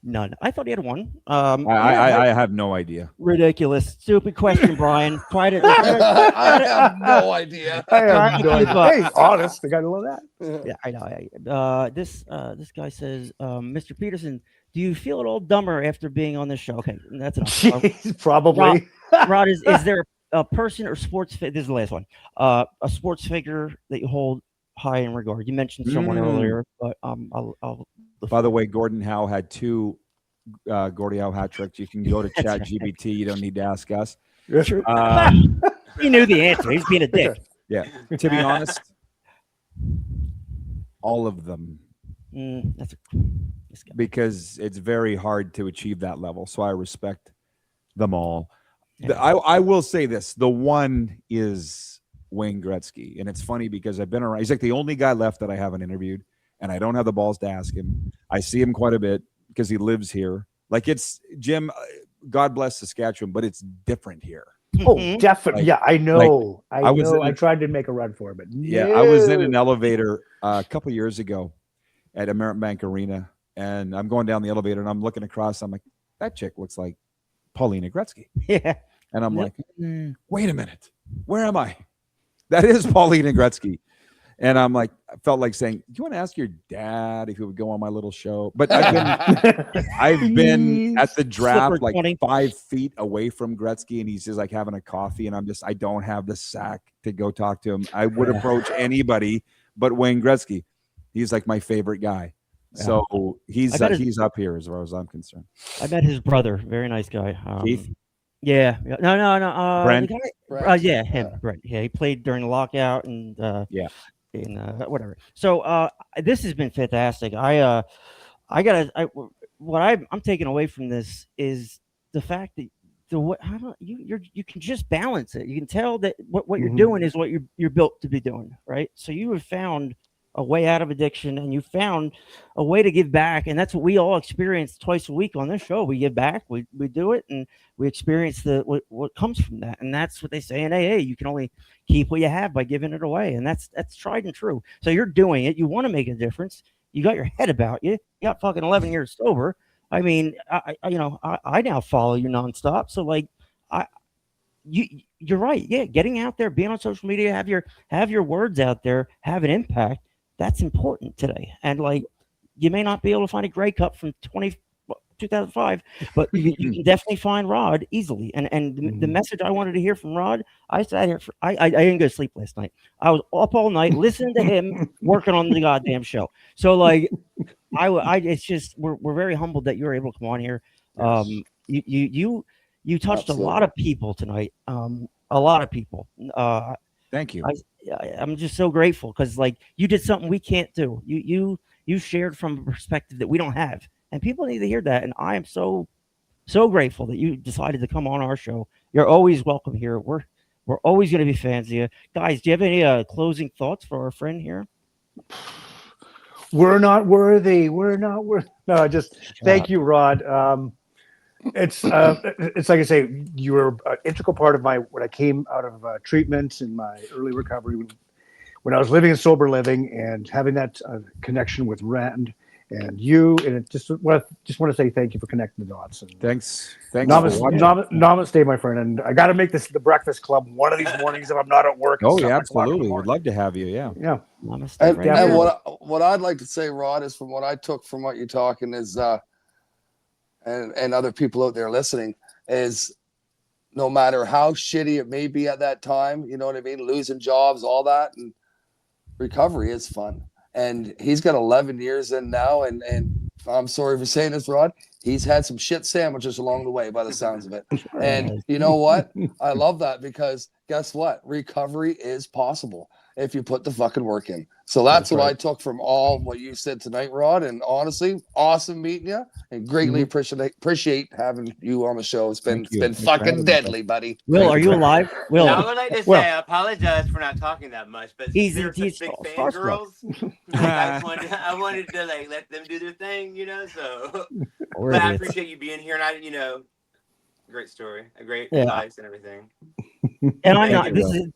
None. I thought he had one. I have no idea. Ridiculous, stupid question, Brian. Try to. I have no idea. I have no idea. up. Hey, honest, I gotta know that. Yeah, I know. This guy says, Mr. Pedersen, do you feel at all dumber after being on this show? Okay, that's enough. Jeez, probably. Rod, is there a person or sports? This is the last one. A sports figure that you hold high in regard. You mentioned someone earlier, but I'll. By the way, Gordon Howe had 2 Gordie Howe hat tricks. You can go to Chat GBT. You don't need to ask us. True. He knew the answer. He's being a dick. Yeah. To be honest, all of them. Because it's very hard to achieve that level. So I respect them all. Yeah. I will say this. The one is Wayne Gretzky. And it's funny because I've been around. He's like the only guy left that I haven't interviewed. And I don't have the balls to ask him. I see him quite a bit because he lives here. Like it's Jim, God bless Saskatchewan, but it's different here. Oh, definitely. Yeah, I know. Like, I tried to make a run for it, but yeah, I was in an elevator a couple years ago at American Bank Arena, and I'm going down the elevator, and I'm looking across. I'm like, that chick looks like Paulina Gretzky. Yeah. And I'm like, wait a minute, where am I? That is Paulina Gretzky. And I'm like, I felt like saying, do you want to ask your dad if he would go on my little show? But I've been at the draft like 5 feet away from Gretzky, and he's just like having a coffee, and I don't have the sack to go talk to him. I would approach anybody but Wayne Gretzky. He's like my favorite guy. Yeah. So he's up here as far as I'm concerned. I met his brother, very nice guy. Keith? Yeah. No. Brent? Brent. Yeah, him, Brent. Yeah, he played during the lockout and in whatever. So this has been fantastic. I'm taking away from this is the fact that you can just balance it. You can tell that what you're doing is what you're built to be doing, right? So you have found a way out of addiction, and you found a way to give back, and that's what we all experience twice a week on this show. We give back, we do it, and we experience what comes from that. And that's what they say in AA. You can only keep what you have by giving it away, and that's tried and true. So you're doing it. You want to make a difference. You got your head about you. You got fucking 11 years sober. I mean, I now follow you nonstop. So like, you're right. Yeah, getting out there, being on social media, have your words out there, have an impact. That's important today. And like, you may not be able to find a Grey Cup from 2005, but you can definitely find Rod easily. And the message I wanted to hear from Rod, I sat here I didn't go to sleep last night. I was up all night listening to him working on the goddamn show. So like, it's just we're very humbled that you were able to come on here. You touched Absolutely. a lot of people tonight. A lot of people. Thank you. I'm just so grateful because like you did something we can't do. You shared from a perspective that we don't have, and people need to hear that. And I am so grateful that you decided to come on our show. You're always welcome here. We're always going to be fans of you guys. Do you have any closing thoughts for our friend here? We're not worthy. We're not worthy. No, just thank you, Rod. It's like I say, you were an integral part of when I came out of treatment in my early recovery, when I was living in sober living, and having that connection with Rand and you, and it just want to say thank you for connecting the dots. And thanks. Namaste, my friend. And I got to make this the Breakfast Club one of these mornings if I'm not at work. Oh, yeah, absolutely. We'd love to have you. Yeah. Namaste, and what I'd like to say, Rod, is from what I took from what you're talking is, and other people out there listening, is no matter how shitty it may be at that time, you know what I mean? Losing jobs, all that, and recovery is fun. And he's got 11 years in now, and I'm sorry for saying this, Rod, he's had some shit sandwiches along the way by the sounds of it. And you know what? I love that because guess what? Recovery is possible if you put the fucking work in. So that's what I took from all what you said tonight, Rod. And honestly, awesome meeting you, and greatly appreciate having you on the show. It's been fucking deadly, buddy. Will, are you alive? Will, I would like to say I apologize for not talking that much, but he's such big fangirls. I wanted to like let them do their thing, you know. So, but I appreciate you being here, and great story, a great advice, and everything. And I'm not.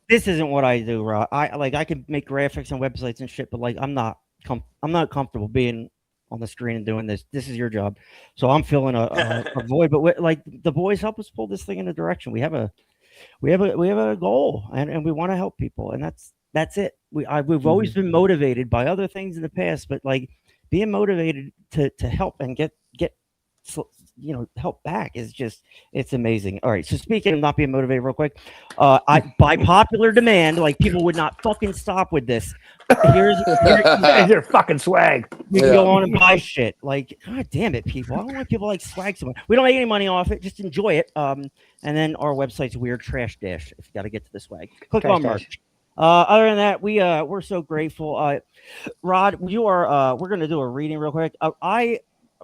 This isn't what I do, Rod. I can make graphics and websites and shit, but like I'm not comfortable being on the screen and doing this. This is your job. So I'm filling a void. But like the boys help us pull this thing in a direction. We have a goal, and we want to help people, and that's it. We've always been motivated by other things in the past, but like being motivated to help and get help back is just, it's amazing. All right, so speaking of not being motivated, real quick, by popular demand, like people would not fucking stop with this. Here's your fucking swag. You can go on and buy shit. Like, god damn it, people! I don't want people like swag so much. We don't make any money off it. Just enjoy it. And then our website's Weird Trash Dash. If you got to get to the swag, click on merch. Other than that, we're so grateful. Rod, you are. We're gonna do a reading real quick.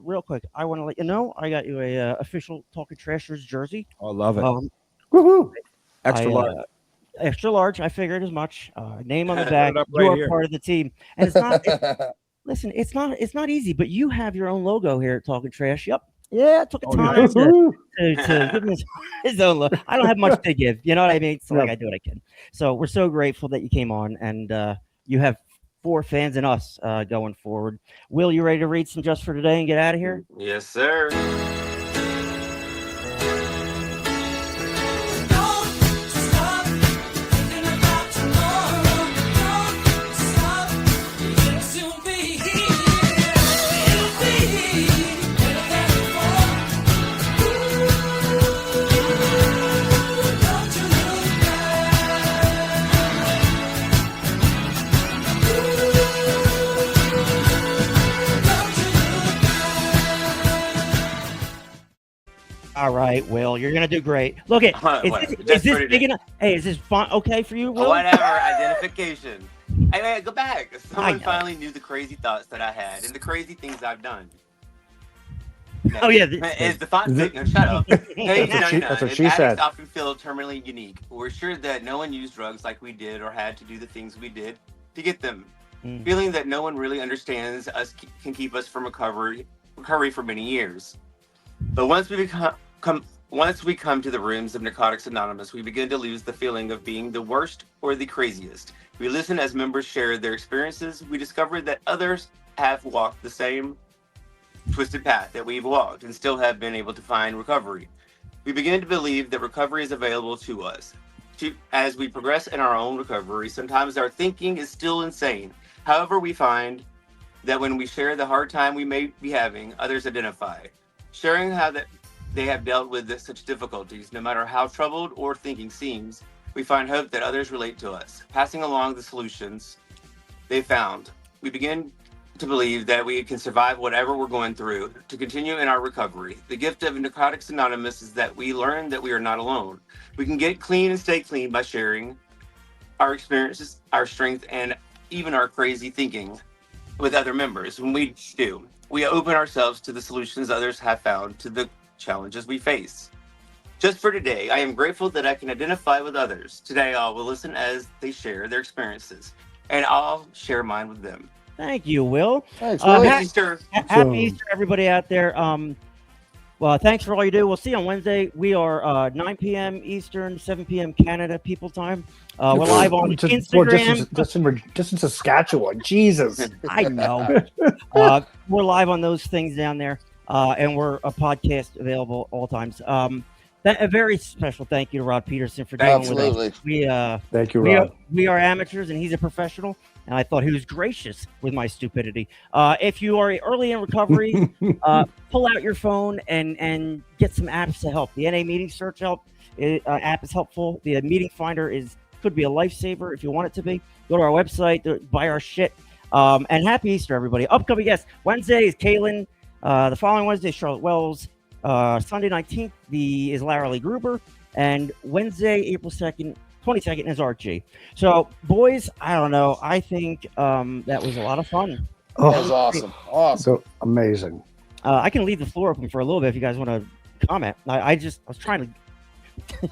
Real quick, I want to let you know I got you a official Talkin' Trashers jersey. I love it. Woohoo! Extra large. Extra large. I figured as much. Name on the back. You are part of the team, and it's not. Listen, it's not easy, but you have your own logo here at Talkin' Trash. Yep. Yeah, it took a time to give him his own logo. I don't have much to give. You know what I mean? So like I do what I can. So we're so grateful that you came on, and you have 4 fans in us going forward. Will, you ready to read some just for today and get out of here? Yes, sir. All right, Will, you're gonna do great. Look at is this big enough? Hey, is this font okay for you, Will? Whatever, identification. Hey, go back. Someone finally knew the crazy thoughts that I had and the crazy things I've done. Oh yeah, is the font big? No, shut up. That's what she said. Often feel terminally unique. We're sure that no one used drugs like we did or had to do the things we did to get them. Feeling that no one really understands us can keep us from recovery for many years. But once we come to the rooms of Narcotics Anonymous, we begin to lose the feeling of being the worst or the craziest. We listen as members share their experiences. We discover that others have walked the same twisted path that we've walked and still have been able to find recovery. We begin to believe that recovery is available to us. As we progress in our own recovery, sometimes our thinking is still insane. However, we find that when we share the hard time we may be having, others identify. Sharing how that they have dealt with such difficulties, no matter how troubled or thinking seems, we find hope that others relate to us, passing along the solutions they found. We begin to believe that we can survive whatever we're going through, to continue in our recovery. The gift of Narcotics Anonymous is that we learn that we are not alone. We can get clean and stay clean by sharing our experiences, our strength, and even our crazy thinking with other members. When we do, we open ourselves to the solutions others have found to the challenges we face. Just for today, I am grateful that I can identify with others. Today, I will listen as they share their experiences, and I'll share mine with them. Thank you, Will. Thanks, happy Easter, everybody out there. Well, thanks for all you do. We'll see you on Wednesday. We are 9 p.m. Eastern, 7 p.m. Canada people time. We're live on Instagram. Just in Saskatchewan. Jesus. I know. We're live on those things down there, and we're a podcast available all times. A very special thank you to Rod Pedersen for dealing with us. Thank you, Rod. We are amateurs, and he's a professional. And I thought he was gracious with my stupidity. If you are early in recovery, pull out your phone and get some apps to help. The NA Meeting Search app is helpful. The Meeting Finder could be a lifesaver if you want it to be. Go to our website, buy our shit. And happy Easter, everybody. Upcoming guests. Wednesday is Kaylin. The following Wednesday, Charlotte Wells. Sunday 19th is Lara Lee Gruber. And Wednesday, April 22nd is Archie. So, boys, I don't know. I think that was a lot of fun. Oh, that was awesome. Awesome. So amazing. I can leave the floor open for a little bit if you guys want to comment. I was trying to.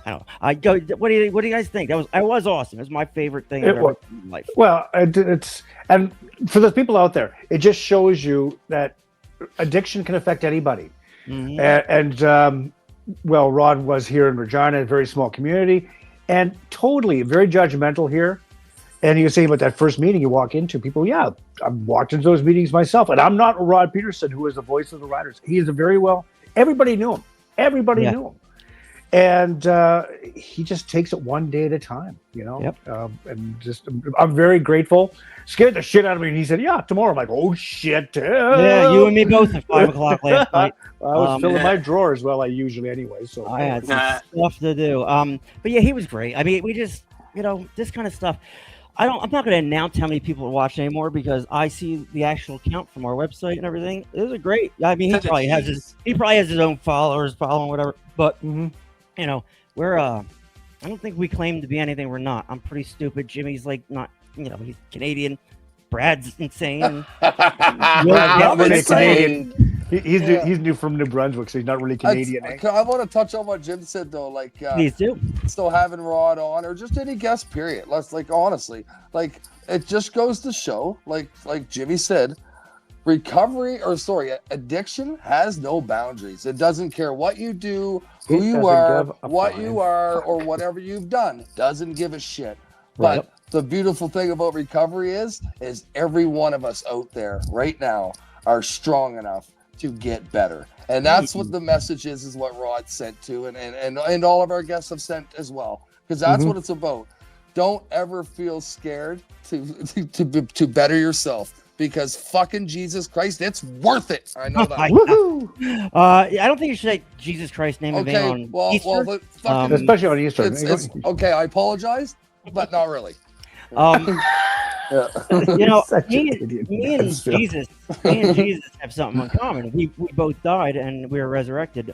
I don't know. What do you guys think? It was awesome. It was my favorite thing I've ever done in life. Well, it's and for those people out there, it just shows you that addiction can affect anybody. Mm-hmm. And Rod was here in Regina, a very small community. And totally very judgmental here. And you say about that first meeting you walk into, people, yeah, I've walked into those meetings myself. And I'm not Rod Pedersen, who is the voice of the riders. He is everybody knew him. Everybody knew him. And he just takes it one day at a time, and just, I'm very grateful. Scared the shit out of me. And he said, yeah, tomorrow. I'm like, oh, shit. Yeah, you and me both at 5 o'clock last night. I was filling my drawers, I usually anyway. So I had some stuff to do. But yeah, he was great. I mean, we just, this kind of stuff. I'm not going to announce how many people are watching anymore because I see the actual count from our website and everything. Those are great. I mean, he probably has his own followers following whatever. But we're I don't think we claim to be anything we're not. I'm pretty stupid. Jimmy's like not, he's Canadian. Brad's insane. Not really Canadian. He's new from New Brunswick, so he's not really Canadian. I want to touch on what Jim said though. Like, please do. Still having Rod on, or just any guest. Period. Let's honestly, it just goes to show, like Jimmy said, addiction has no boundaries. It doesn't care what you do, who you are, what you are, or whatever you've done. Doesn't give a shit. Right. But the beautiful thing about recovery is every one of us out there right now are strong enough to get better. And that's what the message is what Rod sent to, and all of our guests have sent as well. Because that's what it's about. Don't ever feel scared to better yourself. Because fucking Jesus Christ, it's worth it. I know that. Woohoo! I don't think you should say Jesus Christ name of on Easter. Especially on Easter. It's okay, I apologize, but not really. Me and Jesus have something in common. We both died and we were resurrected.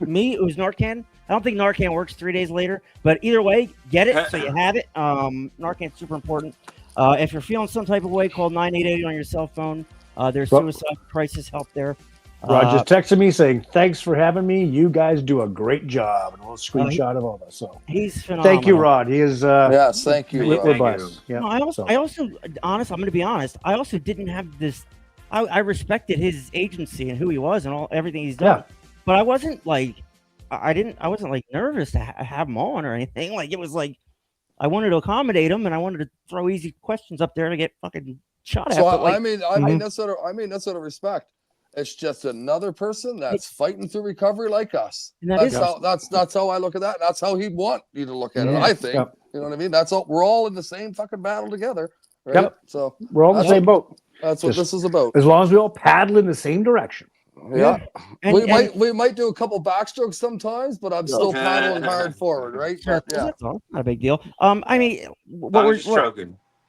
Me, it was Narcan. I don't think Narcan works 3 days later, but either way, get it so you have it. Narcan's super important. If you're feeling some type of way, call 988 on your cell phone. There's suicide crisis help there. Rod just texted me saying, thanks for having me. You guys do a great job. And a little screenshot of all this. So he's phenomenal. Thank you, Rod. He is yes, thank you. We're blessed. Yeah. No, I also, honest, I'm going to be honest. I also didn't have this. I respected his agency and who he was and everything he's done. Yeah. But I wasn't like, I wasn't like nervous to have him on or anything. Like, it was like, I wanted to accommodate him and I wanted to throw easy questions up there to get fucking shot at. So I mean that's sort of respect. It's just another person that's fighting through recovery like us. That's how I look at that. That's how he'd want you to look at it. I think. Yep. You know what I mean? That's all. We're all in the same fucking battle together, right? Yep. So we're all in the same boat. That's what this is about. As long as we all paddle in the same direction. Yeah. We might do a couple backstrokes sometimes, but I'm still paddling hard forward, right? Sure. Yeah. That's all. Not a big deal. I mean,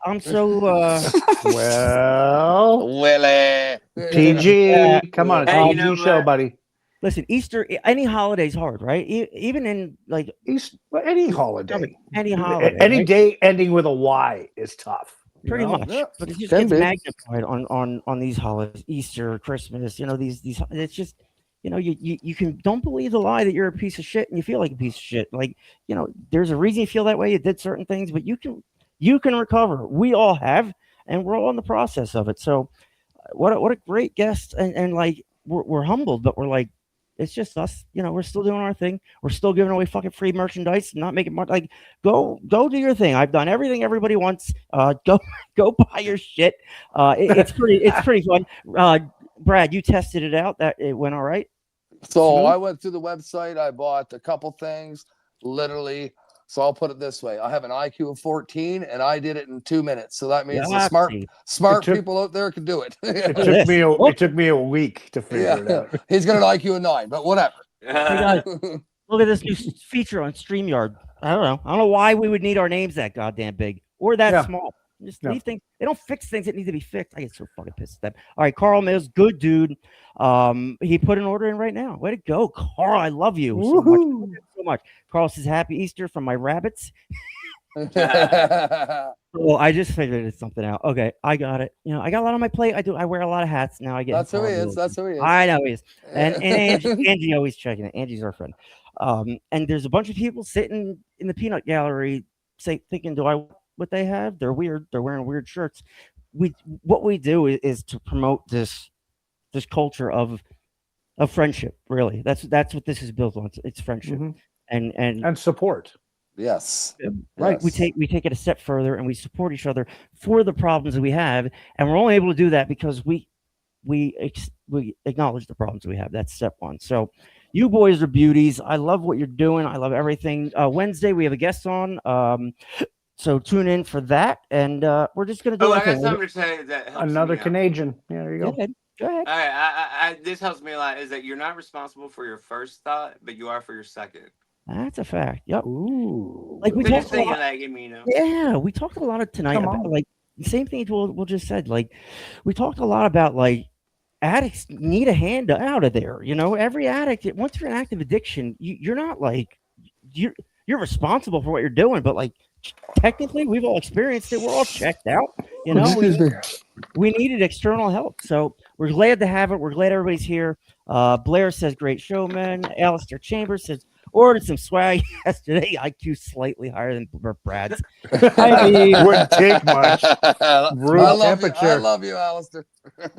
I'm so Willie. PG, come on, it's a PG show, buddy. Listen, Easter, any holiday's hard, right? Even in like Easter, any holiday, any day ending with a Y is tough. Pretty much, but it just gets magnified on these holidays, Easter, Christmas. These. It's just, you can don't believe the lie that you're a piece of shit and you feel like a piece of shit. Like, there's a reason you feel that way. You did certain things, but you can recover. We all have, and we're all in the process of it. So, what a great guest, and like we're humbled, but we're like, it's just us. We're still doing our thing. We're still giving away fucking free merchandise, not making money. Like, go do your thing. I've done everything everybody wants. Go buy your shit. It's pretty fun. Brad, you tested it out. That it went all right. So I went through the website. I bought a couple things, literally. So I'll put it this way: I have an IQ of 14, and I did it in 2 minutes. So that means the smart people out there can do it. It took me a week to figure it out. He's got an IQ of 9, but whatever. Hey guys, look at this new feature on StreamYard. I don't know why we would need our names that goddamn big or that small. Just leave things. They don't fix things that need to be fixed. I get so fucking pissed at them. All right, Carl Mills, good dude. He put an order in right now. Way to go, Carl. I love you so much. Carl says, "Happy Easter from my rabbits." Well, I just figured it's something out. Okay, I got it. I got a lot on my plate. I wear a lot of hats now. I get. That's who he is. That's who he is. I know he is. And Angie always checking it. Angie's our friend. And there's a bunch of people sitting in the peanut gallery, thinking, "Do I want what they have? They're weird. They're wearing weird shirts." What we do is to promote this culture of friendship. Really, that's what this is built on. It's friendship and support. Yes. Right. Yes. We take it a step further and we support each other for the problems that we have, and we're only able to do that because we acknowledge the problems we have. That's step one. So you boys are beauties. I love what you're doing. I love everything. Wednesday we have a guest on. So tune in for that, and we're just gonna do. Oh, I got something to say that helps Another me out. Canadian. Yeah, there you go. Go ahead. Go ahead. All right, this helps me a lot. Is that you're not responsible for your first thought, but you are for your second. That's a fact. Yep. Ooh. Like we So talked just a thinking, lot. like, you know. Yeah, we talked a lot of tonight Come about on. like the same things we'll just said. Like we talked a lot about like addicts need a hand out of there. You know, every addict, once you're in active addiction, you're not like you're responsible for what you're doing, but like technically we've all experienced it. We're all checked out. You know, we needed external help. So we're glad to have it. We're glad everybody's here. Blair says great show, man. Alistair Chambers says ordered some swag yesterday. IQ slightly higher than Brad's. I mean, Wouldn't take much. Room I temperature. love you, Alistair.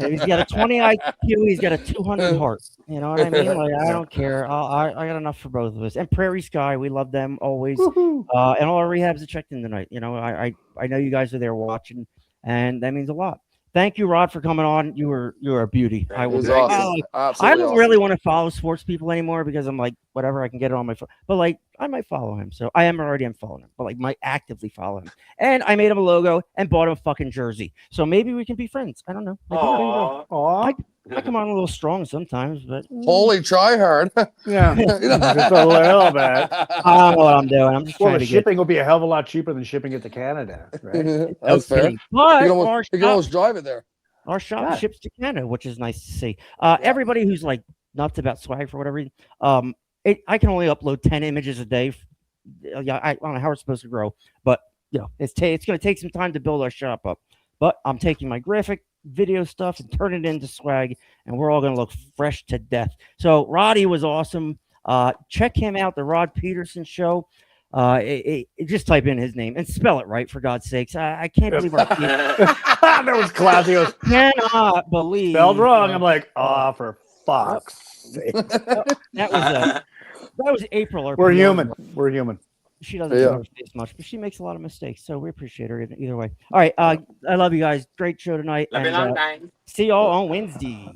he's got a 20 IQ. He's got a 200 heart. You know what I mean? Like, I don't care. I got enough for both of us. And Prairie Sky, we love them always. And all our rehabs that checked in tonight. You know, I know you guys are there watching, and that means a lot. Thank you, Rod, for coming on. You're a beauty. I will. Awesome. I don't really want to follow sports people anymore because I'm like, whatever, I can get it on my phone. But like, I might follow him. So I am following him, but like, might actively follow him. And I made him a logo and bought him a fucking jersey. So maybe we can be friends. I don't know. Aww. I come on a little strong sometimes, but Holy try hard. Yeah. Just a little bit. I don't know what I'm doing. I'm just Well, trying the to shipping will be a hell of a lot cheaper than shipping it to Canada, right? That's fair. kidding. But You our can almost drive it there. Our shop Yeah. ships to Canada, which is nice to see. Everybody who's like nuts about swag for whatever reason, I can only upload 10 images a day. Yeah, I don't know how we're supposed to grow, but you know, it's going to take some time to build our shop up. But I'm taking my graphic video stuff and turn it into swag, and we're all going to look fresh to death. So Roddy was awesome. Check him out, the Rod Pedersen Show. Just type in his name and spell it right, for God's sakes. I can't believe That was classy. I cannot believe spelled wrong. I'm like, for fuck's sake. that was April. Our We're PR. human. We're human. She doesn't show her face much, but she makes a lot of mistakes, so we appreciate her either way. All right, I love you guys. Great show tonight. Love you And, long time. see y'all on Wednesday.